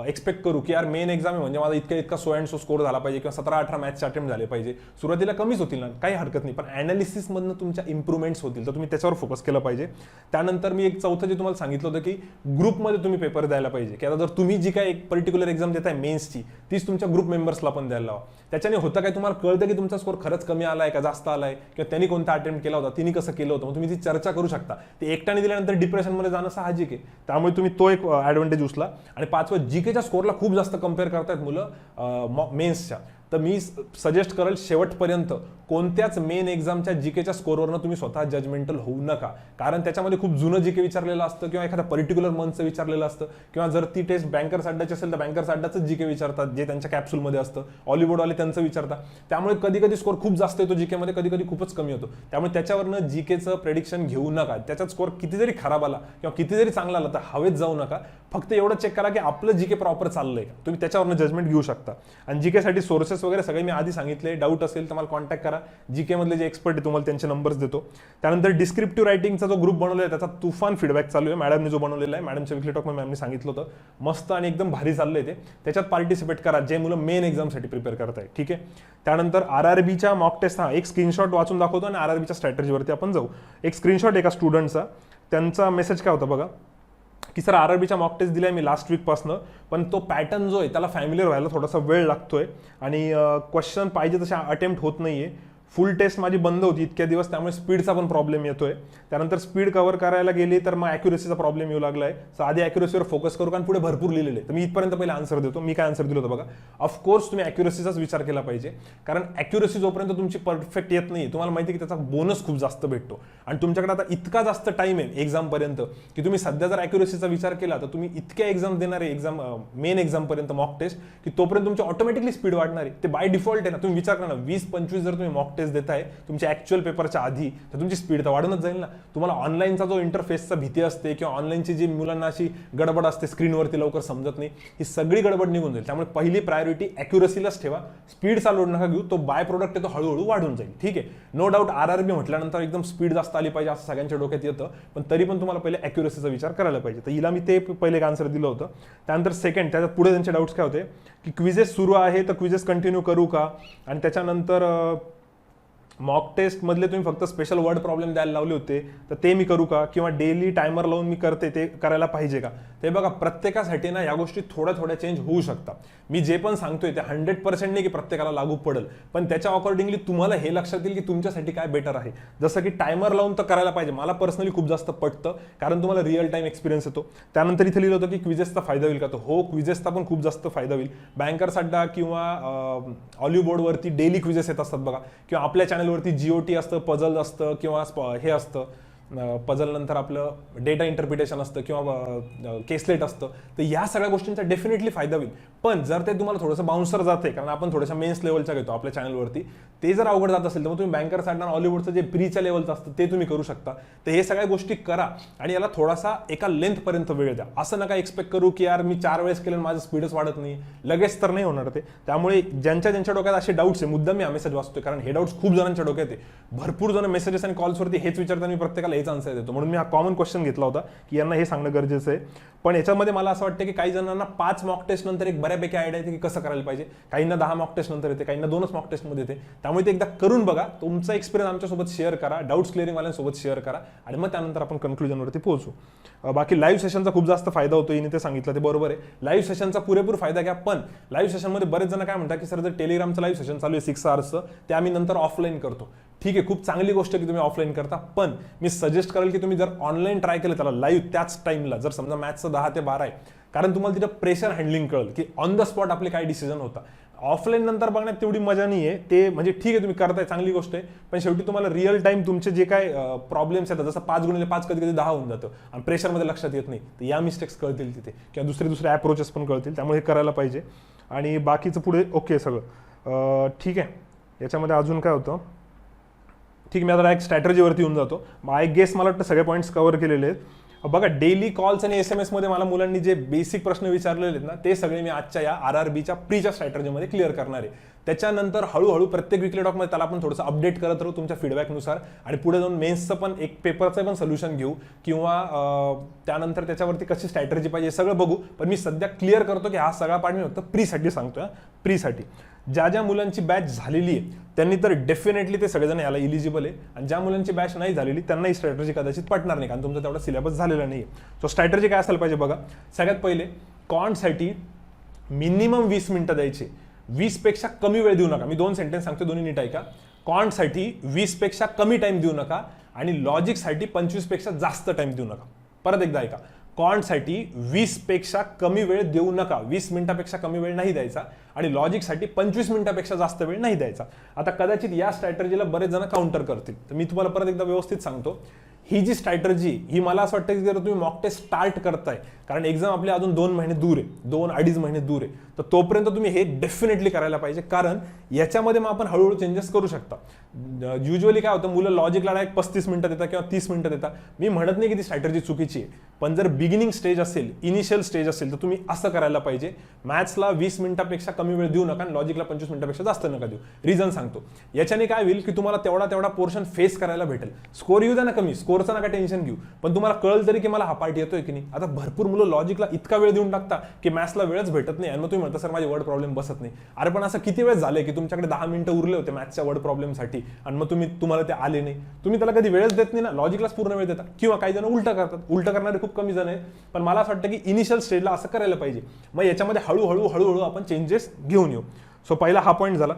एक्सपेक्ट करू की यार मेन एक्झाम आहे म्हणजे माझा इतका सो अँड सो स्कोर झाला पाहिजे किंवा 17-18 मॅथ्सचे अटेम्प्ट झाले पाहिजे. सुरुवातीला कमीच होतील ना, काही हरकत नाही, पण ॲनालिसिसमधनं तुमच्या इम्प्रूव्हमेंट्स होतील, तर तुम्ही त्याच्यावर फोकस केला पाहिजे. त्यानंतर मी एक चौथं जे तुम्हाला सांगितलं होतं की ग्रुपमध्ये तुम्ही पेपर द्यायला पाहिजे, की आता जर तुम्ही जी काय एक पर्टिक्युलर एक्झाम देताय मेन्सची, तीच तुमच्या ग्रुप मेंबर्सला पण द्यायला. त्याच्याने होतं काय, तुम्हाला कळतं की तुमचा स्कोर खरंच कमी आलाय का जास्त आलाय, किंवा त्यांनी कोणता अटेम्प्ट केला होता, तिने कसं केलं होतं, मग तुम्ही ती चर्चा करू शकता. ते एकट्याने दिल्यानंतर डिप्रेशनमध्ये जाणं साहजिक आहे, त्यामुळे तुम्ही तो एक ॲडव्हान्टेज उचला. आणि 5वं, जीकेच्या स्कोरला खूप जास्त कम्पेअर करतायत मुलं मेन्सच्या, तर मी सजेस्ट करेल शेवटपर्यंत कोणत्याच मेन एक्झामच्या जीकेच्या स्कोरवरनं तुम्ही स्वतः जजमेंटल होऊ नका, कारण त्याच्यामध्ये खूप जुनं जीके विचारलेलं असतं किंवा एखाद्या पर्टिक्युलर मंथचं विचारलेलं असतं, किंवा जर ती टेस्ट बँकर्स अड्डाची असेल तर बँकर्स अड्डाचं जीके विचारतात जे त्यांच्या कॅप्सूलमध्ये असतं, ऑलिव्हरवाले त्यांचं विचारतात. त्यामुळे कधी कधी स्कोर खूप जास्त येतो जीकेमध्ये, कधी कधी खूपच कमी होतो. त्यामुळे त्याच्यावरनं जीकेचं प्रेडिक्शन घेऊ नका. त्याच्यात स्कोर किती जरी खराब आला किंवा किती जरी चांगला आला तर हवेत जाऊ नका. फक्त एवढं चेक करा की आपलं जीके प्रॉपर चाललंय का, तुम्ही त्याच्यावरनं जजमेंट घेऊ शकता. आणि जीकेसाठी सोर्सेस वगैरे सगळे मी आधी सांगितले. डाऊट असेल तर मला कॉन्टॅक्ट करा. जीके मधले जे एक्सपर्ट आहे तुम्हाला त्यांचे नंबर्स देतो. त्यानंतर डिस्क्रिप्टिव्ह रायटिंगचा जो ग्रुप बनवला आहे त्याचा तुफान फीडबॅक चालू आहे. मॅडमने जो बनवलेला आहे, मॅडमच्या विकली टॉक मॅमने सांगितलं होतं, मस्त आणि एकदम भारी चाललंय ते. त्याच्यात पार्टिसिपेट करा जे मुलं मेन एक्झामसाठी प्रिपेअर करताय, ठीक आहे. त्यानंतर आरआरबीच्या मॉक टेस्ट, एक स्क्रीनशॉट वाचून दाखवतो आणि आरआरबीच्या स्ट्रॅटेजीवरती आपण जाऊ. एक स्क्रीनशॉट एका स्टुडंटचा, त्यांचा मेसेज काय होता बघा, की सर आरआरबीच्या मॉक टेस्ट दिल्या मी लास्ट वीकपासनं, पण तो पॅटर्न जो आहे त्याला फॅमिलियर व्हायला थोडासा वेळ लागतोय आणि क्वेश्चन पाहिजे तसे अटेम्प्ट होत नाहीये. फुल टेस्ट माझी बंद होती इतक्या दिवस, त्यामुळे स्पीडचा पण प्रॉब्लेम येतोय. त्यानंतर स्पीड कव्हर करायला गेली तर मग ॲक्युरेसीचा प्रॉब्लेम येऊ लागलाय. सो आधी ॲक्युरेसीवर फोकस करू, कारण पुढे भरपूर लिहिलेले. तर मी इथपर्यंत पहिले आन्सर देतो. मी काय आन्सर दिलं होतं बघा. ऑफकोर्स तुम्ही ॲक्युरेसीचाच विचार केला पाहिजे, कारण ॲक्युरेसी जोपर्यंत तुमची परफेक्ट येत नाही, तुम्हाला माहिती की त्याचा बोनस खूप जास्त भेटतो. आणि तुमच्याकडे आता इतका जास्त टाइम आहे एक्झामपर्यंत की तुम्ही सध्या जर ॲक्युरेसीचा विचार केला तर तुम्ही इतक्या एक्झाम देणार आहे, मेन एक्झामपर्यंत मॉक टेस्ट, की तोपर्यंत तुमची ऑटोमॅटिकली स्पीड वाढणार आहे. ते बाय डिफॉल्ट आहे ना. तुम्ही विचार करा ना, 20-25 जर तुम्ही मॉक टेस्ट देताय तुमच्या ऍक्च्युअल पेपरच्या आधी, तर तुमची स्पीड तर वाढूनच जाईल ना. तुम्हाला ऑनलाईनचा जो इंटरफेसचा भीती असते किंवा ऑनलाईनची जी मुलांना अशी गडबड असते, स्क्रीनवरती लवकर समजत नाही, ही सगळी गडबड निघून जाईल. त्यामुळे पहिली प्रायोरिटी ॲक्युरेसीलाच ठेवा. स्पीडचा लोड नका घेऊ, तो बाय प्रोडक्ट आहे तो हळूहळू वाढून जाईल, ठीक आहे. नो डाऊट आरआरबी म्हटल्यानंतर एकदम स्पीड जास्त आली पाहिजे असं सगळ्यांच्या डोक्यात येतं, पण तरी पण तुम्हाला पहिले ॲक्युरेसीचा विचार करायला पाहिजे. तर हिला मी ते पहिले एक आन्सर दिलं होतं. त्यानंतर सेकंड, त्याच्यात पुढे त्यांचे डाऊट्स काय होते की क्विजेस सुरू आहे तर क्विजेस कंटिन्यू करू का, आणि त्याच्यानंतर मॉक टेस्ट मधले तुम्ही फक्त स्पेशल वर्ड प्रॉब्लेम द्यायला लावले होते तर ते मी करू का, किंवा डेली टायमर लावून मी करते ते करायला पाहिजे का. ते बघा, प्रत्येकासाठी ना या गोष्टी थोड्या थोड्या चेंज होऊ शकतात. मी जे पण सांगतोय ते 100% नाही की प्रत्येकाला लागू पडेल, पण त्याच्या अकॉर्डिंगली तुम्हाला हे लक्षात येईल की तुमच्यासाठी काय बेटर आहे. जसं की टायमर लावून तर करायला पाहिजे, मला पर्सनली खूप जास्त पटतं, कारण तुम्हाला रिअल टाइम एक्सपिरियन्स येतो. त्यानंतर इथे लिहिलं होतं की क्विजेसचा फायदा होईल का, तर हो, क्विजेसचा पण खूप जास्त फायदा होईल. बँकर्स अड्डा किंवा ऑलिव्ह बोर्डवरती डेली क्विजेस येत असतात बघा, किंवा आपल्या चॅनलवरती जीओटी असतं, पझल असतं, किंवा हे असतं पझल नंतर आपलं डेटा इंटरप्रिटेशन असतं किंवा केसलेट असतं. तर या सगळ्या गोष्टींचा डेफिनेटली फायदा होईल. पण जर ते तुम्हाला थोडंसं बाउन्सर जाते, कारण आपण थोड्याशा मेन्स लेवलच्या घेतो आपल्या चॅनलवरती, ते जर अवघड जात असेल तर मग तुम्ही बँकर्स अड्डा हॉलिवूडचं जे प्रीच्या लेवलचं असतं ते तुम्ही करू शकता. तर हे सगळ्या गोष्टी करा आणि याला थोडासा एका लेंथपर्यंत वेळ द्या. असं नका एक्सपेक्ट करू की यार मी 4 वेळेस केलं माझं स्पीडच वाढत नाही, लगेच तर नाही होणार ते. त्यामुळे ज्यांच्या डोक्यात असे डाऊट्स आहे, मुद्दाम मी हा मेसेज वाचतोय कारण हे डाऊट्स खूप जणांच्या डोक्यात आहे. भरपूर जण मेसेजेस आणि कॉल्सवरती हेच विचारतात, मी प्रत्येकाला हेच आन्सर देतो. म्हणून मी हा कॉमन क्वेश्चन घेतला होता की यांना हे सांगणं गरजेचं आहे. पण याच्यामध्ये मला असं वाटतं की काही जणांना 5 मॉक टेस्ट नंतर एक बऱ्यापैकी आयडिया येते की कसं करायला पाहिजे. काहींना 10 मॉक टेस्ट नंतर येते, काहींना 2च मॉक टेस्टमध्ये येते. त्यामुळे ते एकदा करून बघा, तुमचा एक्सपिरियन्स आमच्यासोबत शेअर करा, डाऊट्स क्लिअरिंग वाल्यांसोबत शेअर करा आणि मग त्यानंतर आपण कन्क्लुजनवरती पोहोचू. बाकी लाईव्ह सेशनचा खूप जास्त फायदा होतो, हिने ते सांगितलं ते बरोबर आहे. लाईव्ह सेशनचा पुरेपूर फायदा घ्या. पण लाईव्ह सेशनमध्ये बरेच जण काय म्हणतात की सर जर टेलिग्रामचं लाईव्ह सेशन चालू आहे 6 hours ते आम्ही नंतर ऑफलाईन करतो. ठीक आहे, खूप चांगली गोष्ट की तुम्ही ऑफलाईन करता, पण मी सजेस्ट करेल की तुम्ही जर ऑनलाईन ट्राय केलं त्याला लाईव्ह त्याच टाइमला, जर समजा मॅथचं 10 ते 12 आहे, कारण तुम्हाला तिथं प्रेशर हँडलिंग कळेल की ऑन द स्पॉट आपले काय डिसिजन होता. ऑफलाईन नंतर बघण्यात तेवढी मजा नाही आहे ते, म्हणजे ठीक आहे तुम्ही करताय चांगली गोष्ट आहे, पण शेवटी तुम्हाला रिअल टाइम तुमचे जे काय प्रॉब्लेम्स येतात, जसं 5x5 कधी कधी 10 होऊन जातं आणि प्रेशरमध्ये लक्षात येत नाही, तर या मिस्टेक्स कळतील तिथे, किंवा दुसरे अप्रोचेस पण कळतील, त्यामुळे हे करायला पाहिजे. आणि बाकीचं पुढे ओके सगळं ठीक आहे. याच्यामध्ये अजून काय होतं, ठीक, मी आता एक स्ट्रॅटर्जीवरती येऊन जातो. आय गेस मला वाटतं सगळे पॉईंट्स कव्हर केलेले आहेत. बघा, डेली कॉल्स आणि SMS मध्ये मला मुलांनी जे बेसिक प्रश्न विचारलेले आहेत ना, ते सगळे मी आजच्या या RRBच्या प्रीच्या स्ट्रॅटर्जीमध्ये क्लिअर करणार आहे. त्याच्यानंतर हळूहळू प्रत्येक विकली टॉकमध्ये त्याला आपण थोडंसं अपडेट करत राहू तुमच्या फीडबॅकनुसार, आणि पुढे जाऊन मेन्सचं पण एक पेपरचं पण सोल्युशन घेऊ, किंवा त्यानंतर त्याच्यावरती कशी स्ट्रॅटर्जी पाहिजे सगळं बघू. पण मी सध्या क्लिअर करतो की हा सगळा पार्ट मी फक्त प्रीसाठी सांगतोय. प्रीसाठी ज्या मुलांची बॅच झालेली आहे त्यांनी तर डेफिनेटली ते सगळेजण याला इलिजिबल आहे, आणि ज्या मुलांची बॅच नाही झालेली त्यांना ही स्ट्रॅटर्जी कदाचित पटणार नाही, कारण तुमचा तेवढा सिलेबस झालेला नाही आहे. सो स्ट्रॅटर्जी काय असायला पाहिजे बघा. सगळ्यात पहिले कॉन्टसाठी मिनिमम 20 मिनिटं द्यायचे, 20 पेक्षा कमी वेळ देऊ नका. मी 2 सेंटेन्स सांगतो, दोन्ही नीट ऐका. कॉन्टसाठी 20 पेक्षा कमी टाइम देऊ नका, आणि लॉजिकसाठी 25 पेक्षा जास्त टाइम देऊ नका. परत एकदा ऐका, कॉन्टसाठी 20 पेक्षा कमी वेळ देऊ नका, 20 मिनिटापेक्षा कमी वेळ नाही द्यायचा, आणि लॉजिकसाठी 25 मिनिटापेक्षा जास्त वेळ नाही द्यायचा. आता कदाचित या स्ट्रॅटर्जीला बरेच जण काउंटर करतील, तर मी तुम्हाला परत एकदा व्यवस्थित सांगतो. ही जी स्ट्रॅटर्जी ही मला असं वाटतं की जर तुम्ही मॉक टेस्ट स्टार्ट करताय, कारण एक्झाम आपले अजून 2 महिने दूर आहे, 2-2.5 महिने दूर आहे, तर तोपर्यंत तुम्ही हे डेफिनेटली करायला पाहिजे, कारण याच्यामध्ये मग आपण हळूहळू चेंजेस करू शकता. युजली काय होतं, मुलं लॉजिकला डायरेक्ट 35 मिनिटं देतात किंवा 30 मिनिटं देतात. मी म्हणत नाही की ती स्ट्रॅटर्जी चुकीची आहे, पण जर बिगिनिंग स्टेज असेल, इनिशियल स्टेज असेल, तर तुम्ही असं करायला पाहिजे. मॅथ्सला 20 मिनिटापेक्षा कमी वेळ देऊ नका, आणि लॉजिकला 25 मिनिटापेक्षा जास्त नका देऊ. रिझन सांगतो. याच्याने काय होईल की तुम्हाला तेवढा पोर्शन फेस करायला भेटेल. स्कोर येऊ द्या ना कमी, स्कोरचं नका टेन्शन घेऊ, पण तुम्हाला कळलं तरी की मला हा पार्ट येतोय की नाही. आता भरपूर मुलं लॉजिकला इतका वेळ देऊन टाकता की मॅथ्सला वेळच भेटत नाही, आणि मग तुम्ही म्हणता सर माझे वर्ड प्रॉब्लेम बसत नाही. अरे पण असं किती वेळ झाले की तुमच्याकडे 10 मिनिटं उरले होते मॅथ्सच्या वर्ड प्रॉब्लेमसाठी, आणि मग तुम्हाला ते आले नाही. तुम्ही त्याला कधी वेळच देत नाही ना, लॉजिकलाच पूर्ण वेळ देता. किंवा काही जण उलटा करतात, उलटा करणारे खूप कमी जण आहेत, पण मला असं वाटतं की इनिशियल स्टेजला असं करायला पाहिजे. मग याच्यामध्ये हळूहळू आपण चेंजेस घेऊन येऊ. सो पहिला हा पॉईंट झाला.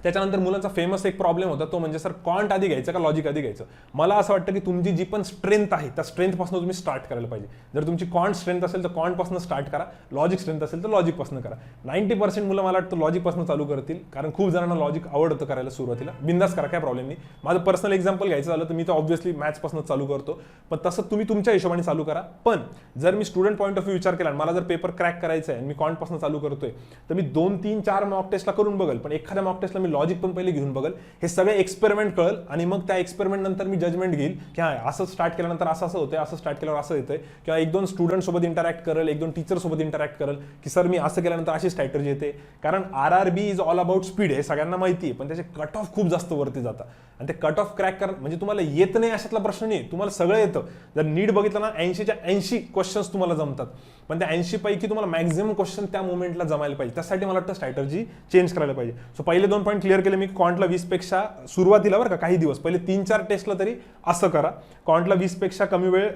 त्याच्यानंतर मुलांचा फेमस एक प्रॉब्लेम होता, तो म्हणजे सर कॉन्ट आधी घ्यायचं का लॉजिक आधी घ्यायचं. मला असं वाटतं की तुमची जी पण स्ट्रेंथ आहे त्या स्ट्रेंथपासून तुम्ही स्टार्ट करायला पाहिजे. जर तुमची कॉन्ट स्ट्रेंथ असेल तर कॉन्टपासून स्टार्ट करा, लॉजिक स्ट्रेंथ असेल तर लॉजिकपासून करा. 90% मुलं मला वाटतं लॉजिकपासून चालू करतील, कारण खूप जणांना लॉजिक आवडतं करायला सुरुवातीला. बिंदास करा, काय प्रॉब्लेम नाही. माझं पर्सनल एक्झाम्पल घ्यायचं झालं तर मी तर ऑब्व्हियसली मॅथ्सपासून चालू करतो, पण तसं तुम्ही तुमच्या हिशोबाने चालू करा. पण जर मी स्टुडंट पॉईंट ऑफ व्ह्यू विचार केला, मला जर पेपर क्रॅक करायचा आहे आणि मी कॉन्टपासून चालू करतोय, तर मी 2, 3, 4 मॉक टेस्टला करून बघेल, पण एखाद्या मॉक टेस्टला मी लॉजिक पण पहिले घेऊन बघेल. हे सगळे एक्सपेरिमेंट कळेल, आणि मग त्या एक्सपेरिमेंट नंतर मी जजमेंट घेईल की हा असं स्टार्ट केल्यानंतर असं होतंय, असं स्टार्ट केल्यावर असं येतंय, किंवा 1-2 स्टुडंट सोबत इंटरॅक्ट करेल, 1-2 टीचर सोबत इंटरॅक्ट करेल की सर मी असं केल्यानंतर अशी स्ट्रॅटर्जी येते. कारण RRB is all about speed, हे सगळ्यांना माहिती आहे, पण त्याचे कट ऑफ खूप जास्त वरती जातात, आणि ते कट ऑफ क्रॅक म्हणजे तुम्हाला येत नाही अशातला प्रश्न नाही, तुम्हाला सगळं येतं. जर नीट बघितलं ना, 80च्या 80 क्वेश्चन्स तुम्हाला जमतात, पण त्या 80 पैकी तुम्हाला मॅक्झिमम क्वेश्चन त्या मोमेंटला जमायला पाहिजे. त्यासाठी मला वाटतं स्ट्रॅटर्जी चेंज करायला पाहिजे. सो पहिले 2 पॉईंट क्लिअर केले मी. कॉन्टला 20 पेक्षा सुरुवातीला बरं का काही दिवस पहिले 3-4 टेस्टला तरी असं करा. कॉन्टला 20 पेक्षा कमी वेळ,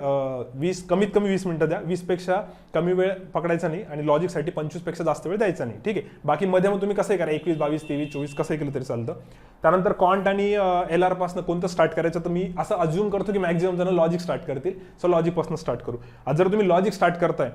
कमीत कमी 20 मिनिटं द्या, 20 पेक्षा कमी वेळ पकडायचा नाही, आणि लॉजिकसाठी 25 पेक्षा जास्त वेळ द्यायचा नाही. ठीक आहे. बाकी मध्ये मग तुम्ही कसंही करा, 21, 22, 23, 24 कसंही केलं तरी चालतं. त्यानंतर कॉन्ट आणि LR पासून कोणतं स्टार्ट करायचं, तर मी असं अज्युम करतो की मॅक्झिमम जण लॉजिक स्टार्ट करतील. सो लॉजिक पासून स्टार्ट करू. आज जर तुम्ही लॉजिक स्टार्ट करताय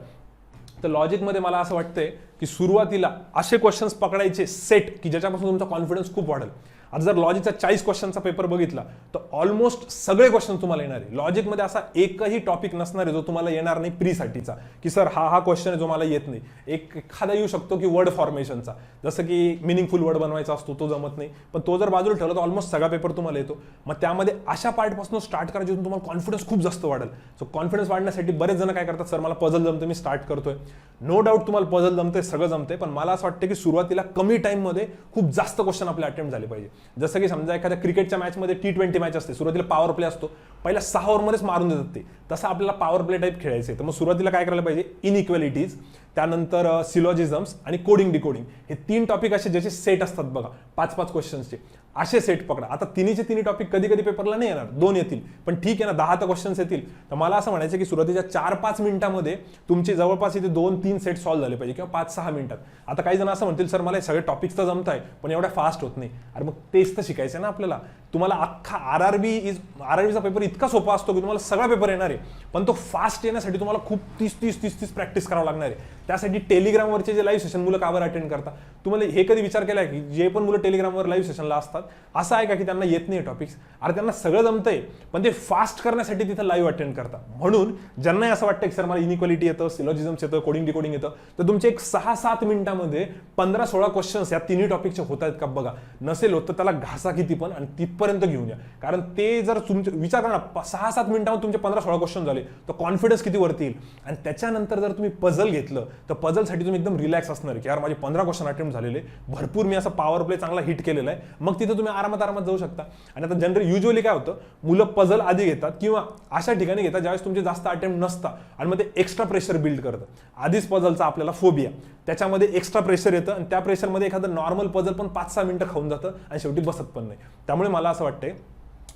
तर लॉजिकमध्ये मला असं वाटतंय की सुरुवातीला असे क्वेश्चन्स पकडायचे सेट की ज्याच्यापासून तुमचा कॉन्फिडन्स खूप वाढेल. आता जर लॉजिकचा 40 क्वेश्चनचा पेपर बघितला तर ऑलमोस्ट सगळे क्वेश्चन तुम्हाला येणार आहे. लॉजिकमध्ये असा एकही टॉपिक नसणार आहे जो तुम्हाला येणार नाही प्रीसाठीचा, की सर हा क्वेश्चन आहे जो मला येत नाही. एखादा येऊ शकतो की वर्ड फॉर्मेशनचा, जसं की मिनिंगफुल वर्ड बनवायचा असतो, तो जमत नाही, पण तो जर बाजूला ठेवला तर ऑलमोस्ट सगळा पेपर तुम्हाला येतो. मग त्यामध्ये अशा पार्टपासून स्टार्ट करा जिथून तुम्हाला कॉन्फिडन्स खूप जास्त वाढेल. सो कॉन्फिडन्स वाढण्यासाठी बरेच जण काय करतात, सर मला पझल जमते, मी स्टार्ट करतोय. नो डाऊट तुम्हाला पझल जमते, सगळं जमते, पण मला असं वाटतं की सुरुवातीला कमी टाइममध्ये खूप जास्त क्वेश्चन आपले अटेम्प्ट झाले पाहिजे. जसं की समजा एखाद्या क्रिकेटच्या मॅचमध्ये T20 मॅच असते, सुरुवातीला पॉवर प्ले असतो, पहिल्या 6 ओव्हरमध्येच मारून देतात ते, तसं आपल्याला पॉवर प्ले टाईप खेळायचे. तर मग सुरुवातीला काय करायला पाहिजे, इनइक्वॅलिटीज त्यानंतर सिलॉजिझम्स आणि कोडिंग डिकोडिंग, हे 3 टॉपिक असे ज्याचे सेट असतात बघा 5-5 क्वेश्चन्सचे, असे सेट पकडा. आता तिन्ही टॉपिक कधी कधी पेपरला नाही येणार, 2 येतील, पण ठीक आहे ना, 10 तर क्वेश्चन्स येतील. तर मला असं म्हणायचं की सुरुवातीच्या 4-5 मिनिटांमध्ये तुमचे जवळपास इथे 2-3 सेट सॉल्व्ह झाले पाहिजे, किंवा 5-6 मिनिटात. आता काही जण असं म्हणतील सर मला हे सगळे टॉपिक्स तर जमत आहे पण एवढ्या फास्ट होत नाही. अरे मग तेच तर शिकायचं ना आपल्याला. तुम्हाला अख्खा आरआरबीचा पेपर इतका सोपा असतो की तुम्हाला सगळा पेपर येणार आहे, पण तो फास्ट येण्यासाठी तुम्हाला खूप 30 प्रॅक्टिस करावं लागणार आहे. त्यासाठी टेलिग्रामवरचे जे लाईव्ह सेशन मुलं कावर अटेंड करतात, तुम्हाला हे कधी विचार केला की जे पण मुलं टेलिग्रामवर लाईव्ह सेशनला असतात असं आहे का की त्यांना येत नाही टॉपिक्स? अरे त्यांना सगळं जमतंय, पण ते फास्ट करण्यासाठी तिथं लाईव्ह अटेंड करतात. म्हणून ज्यांनाही असं वाटतं की सर मला इनिक्वालिटी येतं, सिलॉजिझम्स येतं, कोडिंग डिकोडिंग येतं, तर तुमचे एक 6-7 मिनिटांमध्ये 15-16 क्वेश्चन्स या तिन्ही टॉपिकचे होत आहेत का बघा. नसेल होत तर त्याला घासा किती पण आणि तिथपर्यंत घेऊन या. कारण ते जर तुमचे विचार करा ना, 6-7 मिनिटांमध्ये तुमचे 15-16 क्वेश्चन झाले तर कॉन्फिडन्स किती वरती येईल. आणि त्याच्यानंतर जर तुम्ही पझल घेतलं तर पझलसाठी तुम्ही एकदम रिलॅक्स असणार की यार माझे 15 क्वेश्चन अटेम्प्ट झालेले, भरपूर मी असा पॉवर प्ले चांगला हिट केलेला आहे, मग तिथे तुम्ही आरामात जाऊ शकता. आणि आता जनरल युजली काय होतं, मुलं पझल आधी घेतात किंवा अशा ठिकाणी घेतात ज्यावेळेस तुमचे जास्त अटेम्प्ट नसतात आणि मग ते एक्स्ट्रा प्रेशर बिल्ड करतं. आधीच पझलचा आपल्याला फोबिया, त्याच्यामध्ये एक्स्ट्रा प्रेशर येतं आणि त्या प्रेशरमध्ये एखादं नॉर्मल पझल पण 5-6 मिनिटं खाऊन जातं आणि शेवटी बसत पण नाही. त्यामुळे मला असं वाटतंय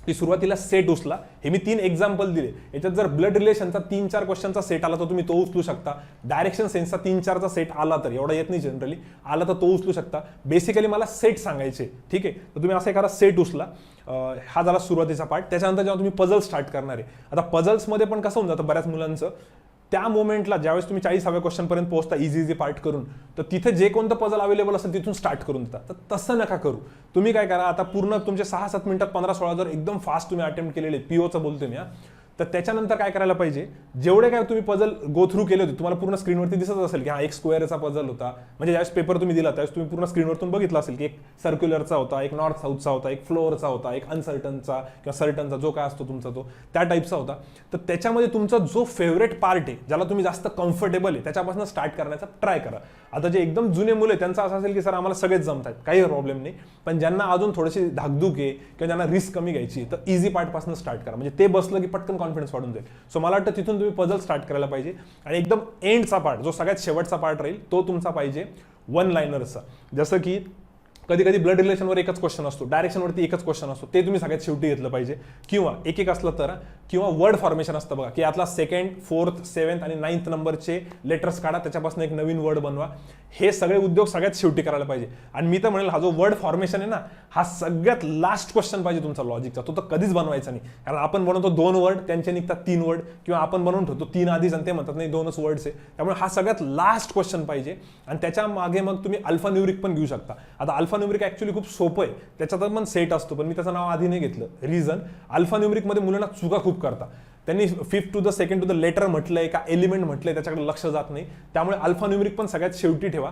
की सुरुवातीला सेट उचला. हे मी 3 एक्झाम्पल दिले, याच्यात जर ब्लड रिलेशनचा 3-4 क्वेश्चनचा सेट आला तर तुम्ही तो उचलू शकता. डायरेक्शन सेन्सचा 3-4चा सेट आला तर, एवढा येत नाही जनरली, आला तर तो उचलू शकता. बेसिकली मला सेट सांगायचे, ठीक आहे, तर तुम्ही असा एखादा सेट उचला. हा झाला सुरुवातीचा पार्ट. त्याच्यानंतर जेव्हा तुम्ही पझल स्टार्ट करणार आहे, आता पझल्समध्ये पण कसं होऊन जातं बऱ्याच मुलांचं, त्या मोमेंटला ज्यावेळेस तुम्ही 40व्या क्वेश्चनपर्यंत पोहोचता इझी पार्ट करून, तर तिथे जे कोणतं पझल अवेलेबल असेल तिथून स्टार्ट करून देतात. तर तसं नका करू. तुम्ही काय करा, आता पूर्ण तुमचे 6-7 मिनिटात 15-16 जर एकदम फास्ट तुम्ही अटेम्प्ट केलेले, पीओचं बोलतोय मी, तर त्याच्यानंतर काय करायला पाहिजे, जेवढे काय तुम्ही पझल गो थ्रू केले होते, तुम्हाला पूर्ण स्क्रीनवरती दिसत असेल की हा एक स्क्वेअरचा पझल होता, म्हणजे ज्यावेळेस पेपर तुम्ही दिला त्यावेळेस तुम्ही पूर्ण स्क्रीनवरतून बघितलं असेल की एक सर्क्युलरचा होता, एक नॉर्थ साऊथचा होता, एक फ्लोअरचा होता, एक अनसर्टनचा किंवा सर्टनचा, जो काय असतो तुमचा तो त्या टाईपचा होता. तर त्याच्यामध्ये तुमचा जो फेवरेट पार्ट आहे, ज्याला तुम्ही जास्त कम्फर्टेबल आहे, त्याच्यापासून स्टार्ट करण्याचा ट्राय करा. आता जे एकदम जुने मुलं आहे त्यांचं असं असेल की सर आम्हाला सगळेच जमतात, काही प्रॉब्लेम नाही, पण ज्यांना अजून थोडीशी धाकधूक आहे किंवा ज्यांना रिस्क कमी घ्यायची तर इझी पार्टपासून स्टार्ट करा, म्हणजे ते बसलं की पटकन कॉन्फिडन्स वाढून जाईल. सो मला वाटतं तिथून तुम्ही पझल स्टार्ट करायला पाहिजे. आणि एकदम एंडचा पार्ट, जो सगळ्यात शेवटचा पार्ट राहील, तो तुमचा पाहिजे वन लाइनरचा. जसं की कधी कधी ब्लड रिलेशनवर एकच क्वेश्चन असतो, डायरेक्शनवरती एकच क्वेश्चन असतो, ते तुम्ही सगळ्यात शेवटी घेतलं पाहिजे, किंवा एक असलं तर, किंवा वर्ड फॉर्मेशन असतं बघा की यातला 2nd, 4th, 7th आणि 9th नंबरचे लेटर्स काढा, त्याच्यापासून एक नवीन वर्ड बनवा. हे सगळे उद्योग सगळ्यात शेवटी करायला पाहिजे. आणि मी तर म्हणेल हा जो वर्ड फॉर्मेशन आहे ना, हा सगळ्यात लास्ट क्वेश्चन पाहिजे तुमचा लॉजिकचा, तो तर कधीच बनवायचा नाही. कारण आपण बनवतो 2 वर्ड, त्यांचे निघतात 3 वर्ड, किंवा आपण बनवून ठेवतो 3 आधीच आणि ते म्हणतात नाही 2च वर्ड्स आहे. त्यामुळे हा सगळ्यात लास्ट क्वेश्चन पाहिजे. आणि त्याच्या मागे मग तुम्ही अल्फा न्यूमरिक पण घेऊ शकता. आता अल्फा न्यूमरिक ऍक्च्युअली खूप सोपं आहे, त्याच्यात पण सेट असतो, पण मी त्याचं नाव आधी नाही घेतलं. रिझन, अल्फा न्यूमरिकमध्ये मुलांना चुका खूप करतात. त्यांनी 5th to the 2nd to the letter म्हटलंय का एलिमेंट म्हटलंय, त्याच्याकडे लक्ष जात नाही. त्यामुळे अल्फा न्यूमरिक पण सगळ्यात शेवटी ठेवा.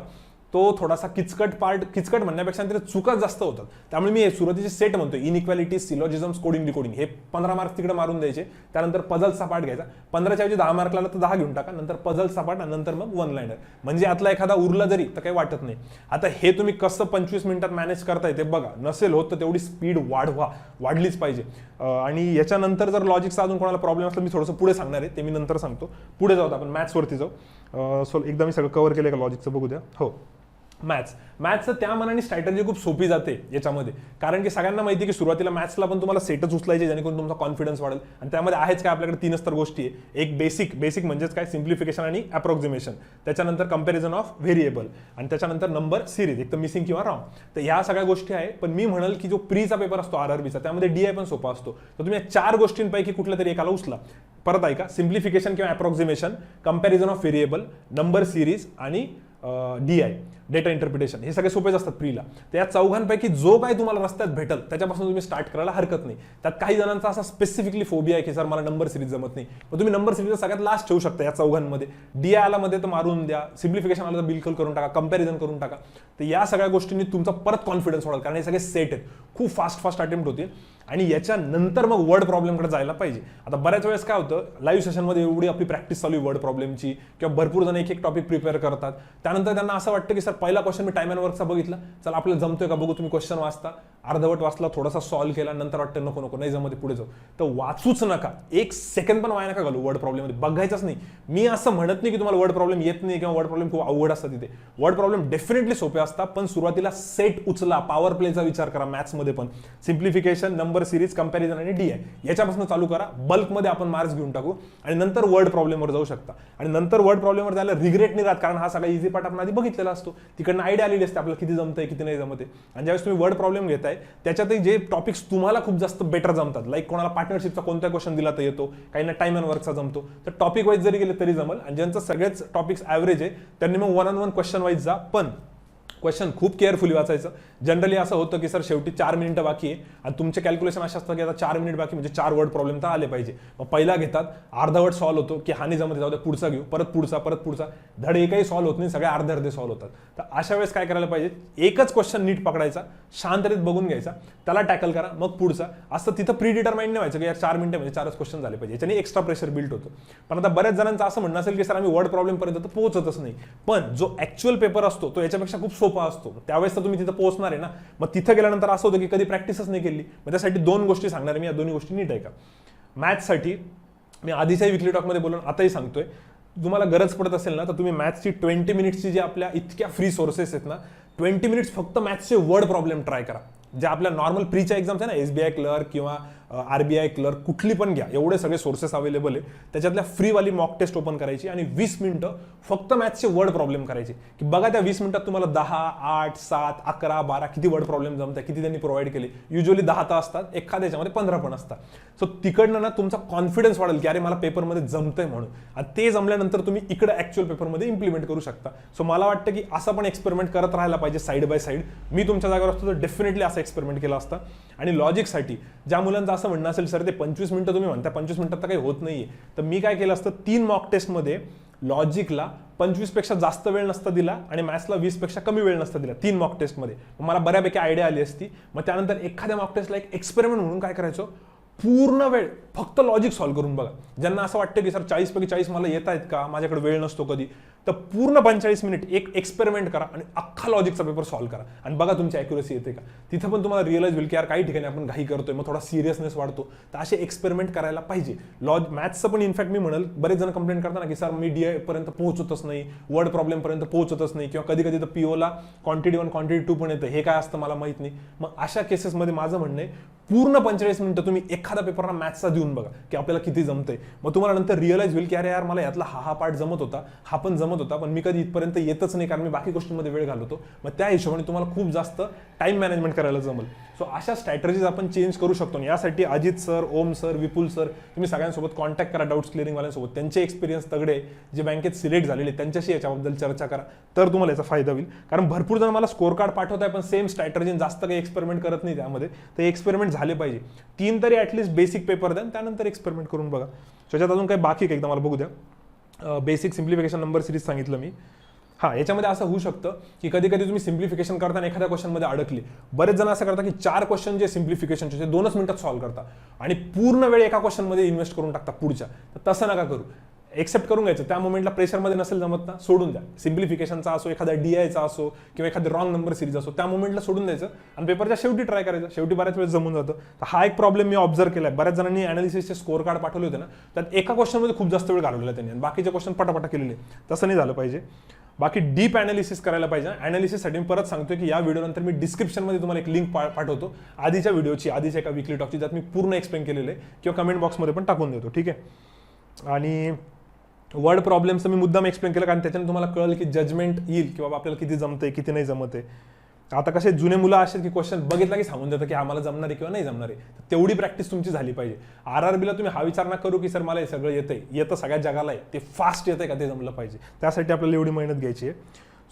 तो थोडासा किचकट म्हणण्यापेक्षा त्याच्या चुका जास्त होतात. त्यामुळे मी सुरुवातीचे सेट म्हणतोय, इनइक्वालिटी, सिलॉजिझम्स, कोडिंग डिकोडिंग, हे 15 मार्क्स तिकडे मारून द्यायचे. त्यानंतर पझल्सचा पार्ट घ्यायचा, 15च्या ऐवजी 10 मार्क लागला तर 10 घेऊन टाका, नंतर पझल्सचा पार्ट आणि नंतर मग वन लाइनर, म्हणजे यातला एखादा उरला जरी तर काही वाटत नाही. आता हे तुम्ही कसं 25 मिनिटात मॅनेज करताय ते बघा. नसेल होत तर तेवढी स्पीड वाढलीच पाहिजे. आणि याच्यानंतर जर लॉजिकचा अजून कोणाला प्रॉब्लेम असला मी थोडंसं पुढे सांगणार आहे, ते मी नंतर सांगतो. पुढे जाऊ आपण मॅथ्सवरती जाऊ. सो एकदा मी सगळं कव्हर केलं का लॉजिकचं बघू द्या. हो, मॅथ्सचं त्या मनाने स्ट्रॅटेजी खूप सोपी जाते याच्यामध्ये, कारण की सगळ्यांना माहिती आहे की सुरुवातीला मॅथ्सला पण तुम्हाला सेटच उचलायचे जेणेकरून तुमचा कॉन्फिडन्स वाढेल. आणि त्यामध्ये आहेच काय, आपल्याकडे 3च तर गोष्टी आहे. एक बेसिक म्हणजेच काय, सिम्प्लिफिकेशन आणि अप्रॉक्सिमेशन, त्याच्यानंतर कंपॅरिझन ऑफ व्हेरिएबल, आणि त्याच्यानंतर नंबर सिरीज, एक तर मिसिंग किंवा रॉंग. तर ह्या सगळ्या गोष्टी आहे. पण मी म्हणाल की जो प्रीचा पेपर असतो आरआरबीचा, त्यामध्ये डीआय पण सोपा असतो. तर तुम्ही या 4 गोष्टींपैकी कुठल्या तरी एकाला उचला. परत ऐका, सिम्प्लिफिकेशन किंवा approximation, comparison of variable, number series आणि डीआय, डेटा इंटरप्रिटेशन, हे सगळे सोपेच असतात प्रीला. तर या चौघांपैकी जो काय तुम्हाला रस्त्यात भेटल त्याच्यापासून तुम्ही स्टार्ट करायला हरकत नाही. त्यात काही जणांचा असा स्पेसिफिकली फोबिया आहे की सर मला नंबर सिरीज जमत नाही, मग तुम्ही नंबर सिरीज सगळ्यात लास्ट ठेवू शकता या चौघांमध्ये. डीआय आला मध्ये तर मारून द्या, सिम्प्लिफिकेशन आला तर बिलकुल करून टाका, कंपॅरिझन करून टाका. तर या सगळ्या गोष्टींनी तुमचा परत कॉन्फिडन्स वाढेल, कारण हे सगळे सेट आहेत, खूप फास्ट अटेम्प्ट होतील. आणि याच्यानंतर मग वर्ड प्रॉब्लेमकडे जायला पाहिजे. आता बऱ्याच वेळेस काय होतं, लाईव्ह सेशनमध्ये एवढी आपली प्रॅक्टिस चालू आहे वर्ड प्रॉब्लेमची, किंवा भरपूर जण एक टॉपिक प्रिपेअर करतात, त्यानंतर त्यांना असं वाटतं की सर पहिला क्वेश्चन मी टाइम अँड वर्कचा बघितला, चला आपल्याला जमतोय का बघू, तुम्ही क्वेश्चन वाचता, अर्धवट वाचला, थोडासा सॉल्व्ह केला, नंतर वाटतं नको नको नाही जमते पुढे जाऊ, तर वाचूच नका. एक सेकंड पण वाया नका घालू वर्ड प्रॉब्लेममध्ये, बघायचंच नाही. मी असं म्हणत नाही की तुम्हाला वर्ड प्रॉब्लेम येत नाही किंवा वर्ड प्रॉब्लेम खूप अवघड असतात. तिथे वर्ड प्रॉब्लेम डेफिनेटली सोपे असतात, पण सुरुवातीला सेट उचला, पॉवर प्लेचा विचार करा. मॅथ्समध्ये पण सिम्प्लिफिकेशन, नंबर सिरीज, कंपॅरिझन आणि DI याच्यापासून चालू करा. बल्कमध्ये आपण मार्क्स घेऊन टाकू आणि नंतर वर्ड प्रॉब्लेमवर जाऊ शकता. आणि नंतर वर्ड प्रॉब्लेमवर जायला रिग्रेट नाही राहत, कारण हा सगळा इझी पार्ट आपण आधी बघितलेला असतो. तिकडनं आयडिया आलेली असते आपल्याला किती जमतंय किती नाही जमते. आणि ज्यावेळेस तुम्ही वर्ड प्रॉब्लेम घेताय त्याच्यातही जे टॉपिक्स तुम्हाला खूप जास्त बेटर जमतात, लाईक कोणाला पार्टनरशिपचा कोणता क्वेश्चन दिला तर येतो, काहींना टाइम अँड वर्कचा जमतो, तर टॉपिक वाईज जरी गेले तरी जमल. आणि ज्यांचं सगळेच टॉपिक्स ॲव्हरेज आहे त्यांनी मग 1-on-1 क्वेश्चन वाईज जा, पण क्वेश्चन खूप केअरफुली वाचायचं. जनरली असं होतं की सर शेवटी 4 मिनिटं बाकी आहे आणि तुमचे कॅल्क्युलेशन असे असतं की आता 4 मिनिट बाकी म्हणजे 4 वर्ड प्रॉब्लेम तर आले पाहिजे. मग पहिला घेतात, अर्धवट सॉल्व्ह होतो की हानी जमते, जाऊ दे पुढचा घेऊ, परत पुढचा, धड एकही सॉल्व्ह होत नाही, सगळे अर्धे सॉल्व्ह होतात. तर अशा वेळेस काय करायला पाहिजे, एकच क्वेश्चन नीट पकडायचा, शांततेत बघून घ्यायचा, त्याला टॅकल करा, मग पुढचा. असं तिथं प्री डिटरमाइंड नाही व्हायचं की यार 4 मिनिटं म्हणजे 4च क्वेश्चन झाले पाहिजे, याच्याने एक्स्ट्रा प्रेशर बिल्ड होतो. पण आता बऱ्याच जणांचं असं म्हणणं असेल की सर आम्ही वर्ड प्रॉब्लेम पर्यंत तर पोहोचतच नाही, पण जो ऍक्च्युअल पेपर असतो तो याच्यापेक्षा खूप सोपा असतो. त्यावेळेस तर तुम्ही तिथं पोहोचणार आहे ना. मग तिथं गेल्यानंतर असं होतं की कधी प्रॅक्टिसच नाही केली. मग त्यासाठी 2 गोष्टी सांगणार आहे मी, या दोन्ही गोष्टी नीट ऐका. मॅथ्ससाठी मी आधीच्याही विकली टॉकमध्ये बोलून आताही सांगतोय, तुम्हाला गरज पडत असेल ना तर तुम्ही मॅथ्सची 20 मिनिट्सची जी आपल्या इतक्या फ्री सोर्सेस आहेत ना, 20 मिनिट्स फक्त मॅथ्सचे वर्ड प्रॉब्लेम ट्राय करा. ज्या आपल्या नॉर्मल प्रीच्या एक्झाम्स आहे ना, SBI क्लर्क किंवा RBI क्लर्क, कुठली पण घ्या, एवढे सगळे सोर्सेस अवेलेबल आहे. त्याच्यातल्या फ्रीवाली मॉक टेस्ट ओपन करायची आणि 20 मिनिटं फक्त मॅथ्सचे वर्ड प्रॉब्लेम करायचे, की बघा त्या 20 मिनिटात तुम्हाला 10, 8, 7, 11, 12 किती वर्ड प्रॉब्लेम जमतात, किती त्यांनी प्रोव्हाइड केले. युजली 10 तर असतात, एखाद्याच्यामध्ये 15 पण असतात. सो तिकडनं ना तुमचा कॉन्फिडन्स वाढेल की अरे मला पेपरमध्ये जमतंय म्हणून, आणि ते जमल्यानंतर तुम्ही इकडे ऍक्च्युअल पेपरमध्ये इम्प्लिमेंट करू शकता. सो मला वाटतं की असं पण एक्सपेरिमेंट करत राहायला पाहिजे साईड बाय साईड. मी तुमच्या जागेवर असतो तर डेफिनेटली असं एक्सपेरिमेंट केला असता. आणि लॉजिकसाठी ज्या मुलांचं असं म्हणणं असेल सर ते 25 मिनिटं तुम्ही म्हणता 25 मिनिटात तर काही होत नाहीये, तर मी काय केलं असतं, 3 मॉक टेस्टमध्ये लॉजिकला 25 पेक्षा जास्त वेळ नसता दिला आणि मॅथ्सला 20 पेक्षा कमी वेळ नसता दिला 3 मॉक टेस्टमध्ये. मला बऱ्यापैकी आयडिया आली असती. मग त्यानंतर एखाद्या मॉक टेस्टला एक एक्सपेरिमेंट म्हणून काय करायचो, पूर्ण वेळ फक्त लॉजिक सॉल्व्ह करून बघा. ज्यांना असं वाटतं की सर 40 पैकी 40 मला येत आहेत का, माझ्याकडे वेळ नसतो कधी, तर पूर्ण 45 मिनिट एक एक्सपेरिमेंट करा आणि अख्खा लॉजिकचा पेपर सॉल्व्ह करा आणि बघा तुमची ॲक्युरसी येते का. तिथं पण तुम्हाला रिअलाइज होईल की यार काही ठिकाणी आपण घाई करतोय, मग थोडा सिरियसनेस वाढतो. तर असे एक्सपेरिमेंट करायला पाहिजे. मॅथ्सचं पण इनफॅक्ट मी म्हणेल, बरेच जण कंप्लेंट करतात की सर मी DI पर्यंत पोहोचतच नाही, वर्ड प्रॉब्लेम पर्यंत पोहोचतच नाही, किंवा कधी कधी तर POला क्वांटिटी 1 क्वांटिटी 2 पण येतं, हे काय असतं मला माहित नाही. मग अशा केसेसमध्ये माझं म्हणणं आहे पूर्ण 45 मिनिटं तुम्ही एखादा पेपरला मॅथ्सचा देऊन बघा की आपल्याला किती जमतंय. मग तुम्हाला नंतर रिअलाइज होईल की अरे यार मला यातला हा पार्ट जमत होता, हा पण जमत होता, पण मी कधी इथपर्यंत येतच नाही कारण मी बाकी गोष्टींमध्ये वेळ घालवतो. मग त्या हिशोबाने तुम्हाला खूप जास्त टाइम मॅनेजमेंट करायला जमेल. सो अशा स्ट्रॅटेजीज आपण चेंज करू शकतो. यासाठी अजित सर, ओम सर, विपुल सर, तुम्ही सगळ्यांसोबत कॉन्टॅक्ट करा, डाऊट्स क्लिअरिंग वाल्यांसोबत. त्यांचे एक्सपिरियन्स तगडे जे बँकेत सिलेक्ट झालेले त्यांच्याशी याच्याबद्दल चर्चा करा, तर तुम्हाला याचा फायदा होईल. कारण भरपूर जण मला स्कोर कार्ड पाठवत आहे पण सेम स्ट्रॅटेजी जास्त काही एक्सपेरिमेंट करत नाही त्यामध्ये. तर एक्सपेरिमेंट झाले पाहिजे. 3 तरी ॲटलीस्ट बेसिक पेपर द्या, त्यानंतर एक्सपेरिमेंट करून बघा. त्याच्यात अजून काही बाकी एकदा मला बघू द्या. बेसिक सिम्प्लिफिकेशन, नंबर सिरीज सांगितलं मी. हां, याच्यामध्ये असं होऊ शकतं की कधी कधी तुम्ही सिम्प्लिफिकेशन करताना एखाद्या क्वेश्चनमध्ये अडकले. बरेच जण असं करतात की 4 क्वेश्चन जे सिम्प्लिफिकेशनचे 2च मिनिटात सॉल्व्ह करतात आणि पूर्ण वेळ एका क्वेश्चनमध्ये इन्व्हेस्ट करून टाकता पुढच्या. तर तसं नका करू. एक्सेप्ट करून घ्यायचं, त्या मोमेंटला प्रेशरमध्ये नसेल जमत ना सोडून द्या. सिम्प्लिफिकेशनचा असो, एखादा DIचा असो किंवा एखादी रॉंग नंबर सिरीज असो, त्या मोमेंटला सोडून द्यायचं आणि पेपरच्या शेवटी ट्राय करायचं. शेवटी बऱ्याच वेळेस जमून जातं. तर हा एक प्रॉब्लेम मी ऑब्झर्व केलाय. बऱ्याच जणांनी अनालिसिसचे स्कोर कार्ड पाठवले होते ना, त्यात एका क्वेश्चनमध्ये खूप जास्त वेळ घालवलेला त्यांनी आणि बाकीचे क्वेश्चन पटापटा केलेले. तसं नाही झालं पाहिजे. बाकी डीप अनालिसिस करायला पाहिजे. अनालिसिससाठी मी परत सांगतोय की या व्हिडिओनंतर मी डिस्क्रिप्शनमध्ये तुम्हाला एक लिंक पाठवतो आधीच्या व्हिडिओची, आधीच्या एका विकली टॉकची, ज्यात मी पूर्ण एक्सप्लेन केलेलं आहे, किंवा कमेंट बॉक्समध्ये पण टाकून देतो. ठीक आहे. आणि वर्ड प्रॉब्लेमचं मी मुद्दाम एक्सप्लेन केलं कारण त्याच्याने तुम्हाला कळलं की जजमेंट येईल की बाबा आपल्याला किती जमतंय किती नाही जमत आहे. आता कसे जुने मुलं असेल की क्वेश्चन बघितला की सांगून देतं की आम्हाला जमणार आहे किंवा नाही जमणार आहे. तेवढी प्रॅक्टिस तुमची झाली पाहिजे. RRBला तुम्ही हा विचार ना करू की सर मला हे सगळं येतं सगळ्या जगाला आहे, ते फास्ट येतंय का ते जमलं पाहिजे. त्यासाठी आपल्याला एवढी मेहनत घ्यायची आहे.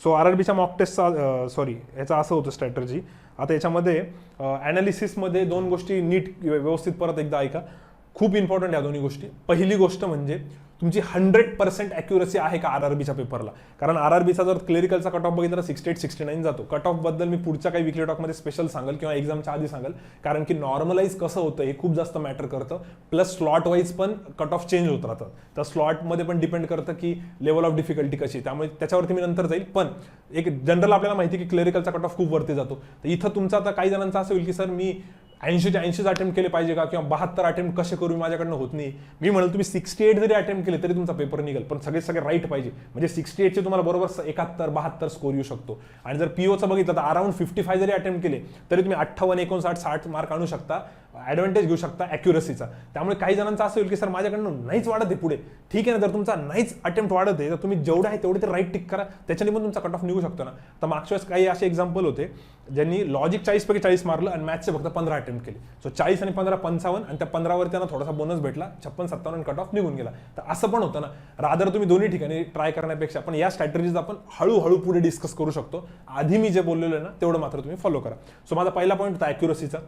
सो RRBच्या मॉक टेस्टचा याचा असं होतं स्ट्रॅटर्जी. आता याच्यामध्ये ॲनालिसिसमध्ये 2 गोष्टी नीट व्यवस्थित परत एकदा ऐका, खूप इम्पॉर्टंट या दोन्ही गोष्टी. पहिली गोष्ट म्हणजे तुमची 100% ॲक्युरसी आहे का आरआरबीच्या पेपरला. कारण आरआरबीचा जर क्लेरिकलचा कट ऑफ बघितला तर 68-69 जातो. कट ऑफ बद्दल मी पुढच्या काही विकली टॉकमध्ये स्पेशल सांगेल किंवा एक्झामच्या आधी सांगेल, कारण की नॉर्मलाइज कसं होतं हे खूप जास्त मॅटर करतं. प्लस स्लॉट वाईज पण कट ऑफ चेंज होत राहतं, तर स्लॉटमध्ये पण डिपेंड करतं की लेवल ऑफ डिफिकल्टी कशी, त्यामुळे त्याच्यावरती मी नंतर जाईल. पण एक जनरल आपल्याला माहिती की क्लेरिकलचा कट ऑफ खूप वरती जातो. तर इथं तुमचा आता काही जणांचा असं होईल की सर मी 80 अटेम्प्ट केले पाहिजे का, किंवा 72 अटेम्प्ट कसे करू, माझ्याकडनं होत नाही. मी म्हणाल तुम्ही 68 जरी अटेम्प्ट केले तरी तुमचा पेपर निघेल, पण सगळे राईट पाहिजे. म्हणजे 68 चे तुम्हाला बरोबर 71-72 स्कोर येऊ शकतो. आणि जर पीओचं बघितलं तर अराउंड 55 जरी अटेम्प्ट केले तरी तुम्ही 58, 59, 60 मार्क आणू शकता, ॲडव्हान्टेज घेऊ शकता ॲक्युरसीचा. त्यामुळे काही जणांचं असं होईल की सर माझ्याकडनं नाहीच वाढत आहे पुढे. ठीक आहे ना, जर तुमचा नाहीच अटेम्प्ट वाढत आहे तर तुम्ही जेवढं आहे तेवढे तर राईट टिक करा, त्याच्याने पण तुमचा कट ऑफ निघू शकतो ना. तर मागच्या वेळेस काही असे एक्झाम्पल होते ज्यांनी लॉजिक 40 पैकी 40 मारलं आणि मॅथ्सचे फक्त 15 अटेम्प्ट केले. सो 40 आणि 15 55, आणि त्या 15वर त्यांना थोडासा बोनस भेटला, 56-57 कट ऑफ निघून गेला. तर असं पण होतं ना. रादर तुम्ही दोन्ही ठिकाणी ट्राय करण्यापेक्षा पण या स्ट्रॅटेजीज आपण हळूहळू पुढे डिस्कस करू शकतो. आधी मी जे बोललेलो आहे ना तेवढं मात्र तुम्ही फॉलो करा. सो माझा पहिला पॉईंट होता ॲक्युरसीचा.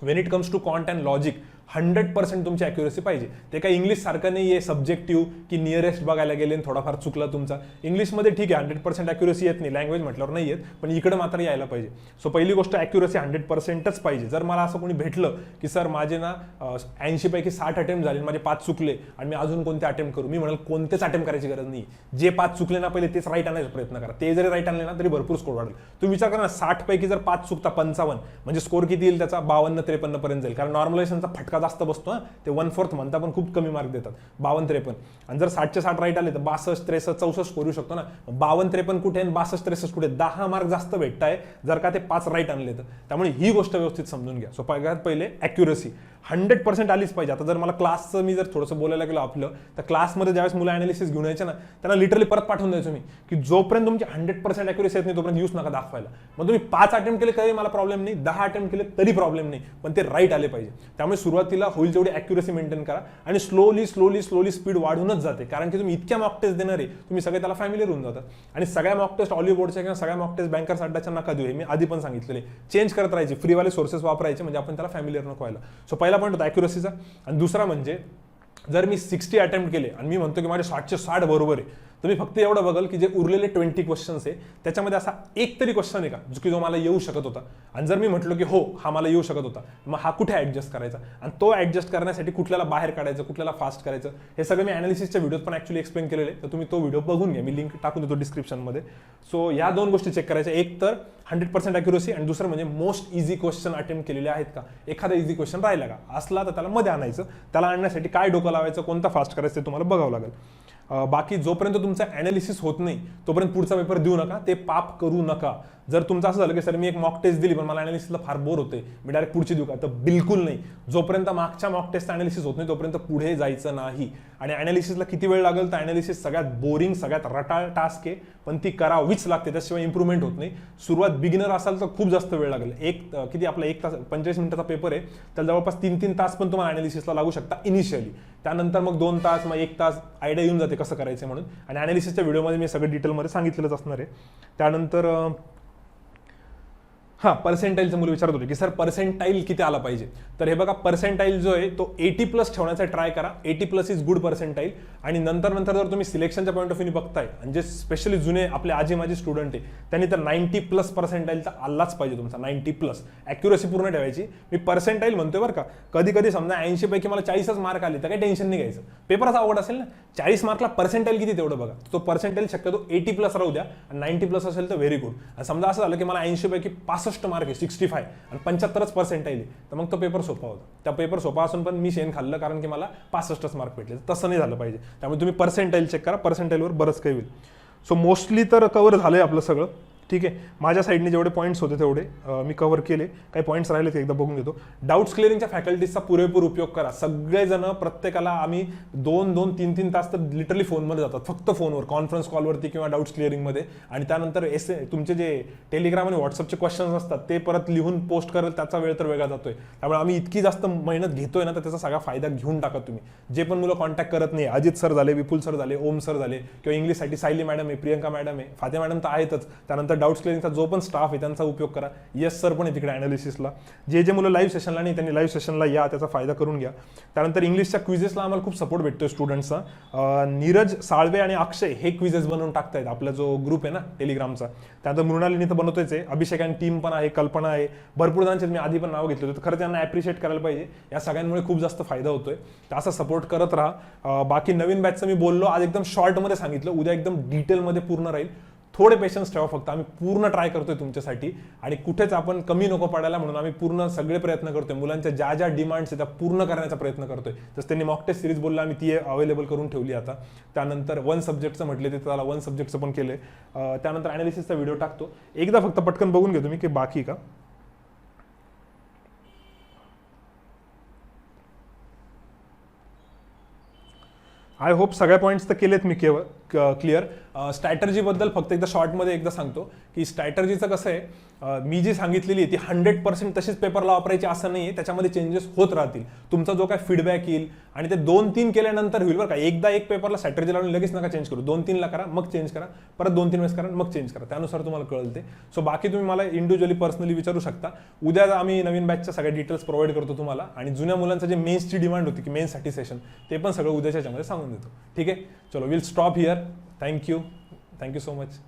When it comes to quant and logic 100% तुमची ॲक्युरसी पाहिजे. ते काय इंग्लिश सारखं नाही आहे सब्जेक्टिव्ह की नियरेस्ट बघायला गेले आणि थोडाफार चुकला तुमचा. इंग्लिशमध्ये ठीक आहे 100% ॲक्युरसी येत नाही, लँग्वेज म्हटल्यावर नाही येत, पण इकडे मात्र यायला पाहिजे. सो पहिली गोष्ट ॲक्युरसी 100%च पाहिजे. जर मला असं कोणी भेटलं की सर माझे ना 80 पैकी 60 अटेम्प्ट झाले, माझे 5 चुकले आणि मी अजून कोणते अटेम्प्ट करू, मी म्हणाल कोणतेच अटेम्प्ट करायची गरज नाही. जे 5 चुकले ना पहिले तेच राईट आणायचा प्रयत्न करा. ते जरी राईट आणले ना तरी भरपूर स्कोर वाढेल. तुम्ही विचार करा ना, 60 पैकी जर 5 चुकता 55 म्हणजे स्कोर किती येईल त्याचा 52-53 पर्यंत जाईल. कारण नॉर्मलायझेशनचा फटका जास्त बसतो. ते 1/4 म्हणता पण खूप कमी मार्क देतात, 52-53. आणि जर 60चे 60 राईट आले तर 62, 63, 64 करू शकतो ना. 52-53 कुठे आणि 62, 63 कुठे, 10 मार्क जास्त भेटताय जर का ते 5 राईट आणले तर. त्यामुळे ही गोष्ट व्यवस्थित समजून घ्या. सो पहिले ॲक्युरसी 100% आलीच पाहिजे. आता जर मला क्लासचं मी जर थोडंसं बोलायला गेलो आपलं, तर क्लासमध्ये ज्यावेळेस मुलं ॲनालिसिस घेऊन यायचे ना, त्यांना लिटरली परत पाठवून द्यायचो मी की जोपर्यंत तुमची 100% ॲक्युरसी येत नाही तोपर्यंत यूज नका दाखवायला. मग तुम्ही 5 अटेम्प्ट केले तरी मला प्रॉब्लेम नाही, 10 अटेम्प्ट केले तरी प्रॉब्लेम नाही, पण ते राईट आले पाहिजे. त्यामुळे सुरुवातीला होईल तेवढी ॲक्युरसी मेंटेन करा आणि स्लोली स्पीड वाढूनच जाते. कारण की तुम्ही इतक्या मॉक टेस्ट देणार आहे, तुम्ही सगळे त्याला फॅमिलीर होऊन जातात. आणि सगळ्या मॉक टेस्ट ऑलिव्ह बोर्डच्या किंवा सगळ्या मॉक टेस्ट बँकर्स अड्डाच्या नका देऊ, हे मी आधी पण सांगितलेले. चेंज करत राहायचे, फ्रीवाले सोर्सेस वापरायचे, म्हणजे आपण त्याला फॅमिलीर नको व्हायला. सो पहिला पॉईंट होता ॲक्युरसीचा. आणि दुसरा म्हणजे जर मी 60 अटेम्प्ट केले आणि मी म्हणतो की माझे 60चे 60 बरोबर आहे, तर मी फक्त एवढं बघल की जे उरलेले 20 क्वेश्चन्स आहे त्याच्यामध्ये असा एक तरी क्वेश्चन आहे का जो मला येऊ शकत होता. आणि जर मी म्हटलो की हो हा मला येऊ शकत होता, मग हा कुठे ॲडजस्ट करायचा, आणि तो ॲडजस्ट करण्यासाठी कुठल्याला बाहेर काढायचं, कुठल्याला फास्ट करायचं, हे सगळं मी ॲनालिसिसच्या व्हिडिओत पण ॲक्च्युली एक्सप्लेन केलेले. तर तुम्ही तो व्हिडिओ बघून घ्या, मी लिंक टाकून देतो डिस्क्रिप्शनमध्ये. सो या 2 गोष्टी चेक करायच्या, एक तर 100% ॲक्युरसी, आणि दुसरं म्हणजे मोस्ट इझी क्वेश्चन अटेम्प्ट केलेले आहेत का. एखादा इझी क्वेश्चन राहिला का असला तर त्याला मध्ये आणायचं. त्याला आणण्यासाठी काय डोकं लावायचं, कोणता फास्ट करायचं ते तुम्हाला बघावं लागेल. बाकी जोपर्यंत तुमचा ॲनालिसिस होत नाही तोपर्यंत पुढचा पेपर देऊ नका, ते पाप करू नका. जर तुमचं असं झालं की सर मी एक मॉक टेस्ट दिली पण मला ॲनालिसिसला फार बोर होते, मी डायरेक्ट पुढची देऊ का, तर बिलकुल नाही. जोपर्यंत मागच्या मॉक टेस्ट ॲनालिसिस होत नाही तोपर्यंत पुढे जायचं नाही. आणि ॲनालिसिसला किती वेळ लागेल, तर ॲनालिसिस सगळ्यात बोरिंग, सगळ्यात रटाळ टास्क आहे, पण ती करावीच लागते, त्याशिवाय इम्प्रूव्हमेंट होत नाही. सुरुवात बिगिनर असाल तर खूप जास्त वेळ लागेल. किती आपला 1 तास 45 मिनिटाचा पेपर आहे, त्याला जवळपास 3-3 तास पण तुम्हाला ॲनालिसिसला लागू शकता इनिशियली. त्यानंतर मग 2 तास, मग 1 तास आयडिया येऊन जाते कसं करायचं म्हणून. आणि ॲनालिसिसच्या व्हिडिओमध्ये मी सगळं डिटेलमध्ये सांगितलेलंच असणार आहे. त्यानंतर पर्सेंटाईलचं मुलं विचारत होते की सर पर्सेंटाईल किती आला पाहिजे. तर हे बघा, पर्सेंटाईल जो आहे तो 80+ ठेवण्याचा ट्राय करा. 80+ इज गुड पर्सेंटाईल. आणि नंतर जर तुम्ही सिलेक्शनच्या पॉईंट ऑफ व्ह्यूने बघताय, आणि जे स्पेशली जुने आपले आजी माझे स्टुडंट आहे त्यांनी तर 90+ पर्सेंटाईलचा आलाच पाहिजे तुमचा. 90+ ॲक्युरसी पूर्ण ठेवायची. मी पर्सेंटाईल म्हणतोय बरं का. कधी समजा 80 पैकी मला 40च मार्क आले तर काही टेन्शन नाही घ्यायचं. पेपरच अवघड असेल ना, 40 मार्कला पर्सेंटाईल किती तेवढं बघा. तो पर्सेंटाईल शक्यतो 80+ राहू द्या, आणि 90+ असेल तर व्हेरी गुड. आणि समजा असं झालं की मला 80 पैकी 65 मार्क आहे, 65 आणि 75च पर्सेंटाईल आहे, तर मग तो पेपर सोपा होता. त्या पेपर सोपा असून पण मी शेण खाल्लं कारण की मला 65च मार्क भेटले. तसं नाही झालं पाहिजे. त्यामुळे तुम्ही पर्सेंटाईल चेक करा, पर्सेंटाईलवर बरंच काही होईल. सो मोस्टली तर कव्हर झालंय आपलं सगळं. ठीक आहे, माझ्या साईडने जेवढे पॉईंट्स होते तेवढे मी कव्हर केले. काही पॉईंट्स राहिले ते एकदा बघून घेतो. डाऊट्स क्लिअरिंगच्या फॅकल्टीजचा पुरेपूर उपयोग करा. सगळेजण प्रत्येकाला आम्ही 2-3 तास तर लिटरली फोनमध्ये जातात, फक्त फोनवर, कॉन्फरन्स कॉलवरती किंवा डाऊट्स क्लिअरिंगमध्ये. आणि त्यानंतर तुमचे जे टेलिग्राम आणि व्हॉट्सअपचे क्वेश्चन्स असतात ते परत लिहून पोस्ट करेल, त्याचा वेळ तर वेगळा जातोय. त्यामुळे आम्ही इतकी जास्त मेहनत घेतोय ना, तर त्याचा सगळा फायदा घेऊन टाका तुम्ही. जे पण मुलं कॉन्टॅक्ट करत नाही, अजित सर झाले, विपुल सर झाले, ओम सर झाले, किंवा इंग्लिशसाठी सायली मॅडम आहे, प्रियंका मॅडम आहे, फाते मॅडम तर आहेतच, त्यानंतर डाऊट्स क्लिअरिंगचा जो पण स्टाफ आहे त्यांचा उपयोग करा. यस सर पण आहे तिकडे अनालिसिसला. जे मुलं लाईव्ह सेशनला नाही त्यांनी लाईव्ह सेशनला या, त्याचा फायदा करून घ्या. त्यानंतर इंग्लिशच्या क्विजेसला आम्हाला खूप सपोर्ट भेटतोय स्टुडंट्सचा. नीरज साळवे आणि अक्षय हे क्विजेस बनवून टाकतायत आपला जो ग्रुप आहे ना टेलिग्रामचा. त्यानंतर मृणालिनी तर बनवतोच आहे, अभिषेक आणि टीम पण आहे, कल्पना आहे, भरपूर जणांचे मी आधी पण नाव घेतलं होतं. खरं त्यांना ॲप्रिशिएट करायला पाहिजे, या सगळ्यांमुळे खूप जास्त फायदा होतोय. तर असं सपोर्ट करत राहा. बाकी नवीन बॅचचं मी बोललो, आज एकदम शॉर्टमध्ये सांगितलं, उद्या एकदम डिटेलमध्ये पूर्ण राहील. थोडे पेशन्स ठेवा फक्त, आम्ही पूर्ण ट्राय करतोय तुमच्यासाठी आणि कुठेच आपण कमी नको पडायला म्हणून आम्ही पूर्ण सगळे प्रयत्न करतोय. मुलांच्या ज्या ज्या डिमांड्स आहेत त्या पूर्ण करण्याचा प्रयत्न करतोय. तसं त्यांनी मॉक टेस्ट सिरीज बोलला, आम्ही ती अवेलेबल करून ठेवली आता. त्यानंतर 1 सब्जेक्टचं म्हटले ते त्याला 1 सब्जेक्टचं पण केलंय. त्यानंतर अनालिसिसचा व्हिडिओ टाकतो, एकदा फक्त पटकन बघून घेतो मी की बाकी का. आय होप सगळ्या पॉईंट्स तर केलेत मी क्लिअर. स्ट्रॅटर्जीबद्दल फक्त एकदा शॉर्टमध्ये एकदा सांगतो की स्ट्रॅटर्जीचं कसं आहे, मी जी सांगितलेली आहे ती 100% तशीच पेपरला वापरायची असं नाही आहे, त्याच्यामध्ये चेंजेस होत राहतील. तुमचा जो काय फीडबॅक येईल आणि ते 2-3 केल्यानंतर होईल बरं का. एकदा एक पेपरला स्ट्रॅटर्जी लावून लगेच नका चेंज करू, 2-3ला करा मग चेंज करा, परत 2-3 वेळेस करा मग चेंज करा, त्यानुसार तुम्हाला कळेल ते. सो बाकी तुम्ही मला इंडिव्हिज्युअली पर्सनली विचारू शकता. उद्या आम्ही नवीन बॅचच्या सगळ्या डिटेल्स प्रोव्हाइड करतो तुम्हाला आणि जुन्या मुलांचं जे मेन्सची डिमांड होती की मेन्ससाठी सेशन ते पण सगळं उद्याच्या ह्याच्यामध्ये सांगून देतो. ठीक आहे, चलो will stop here. Thank you so much.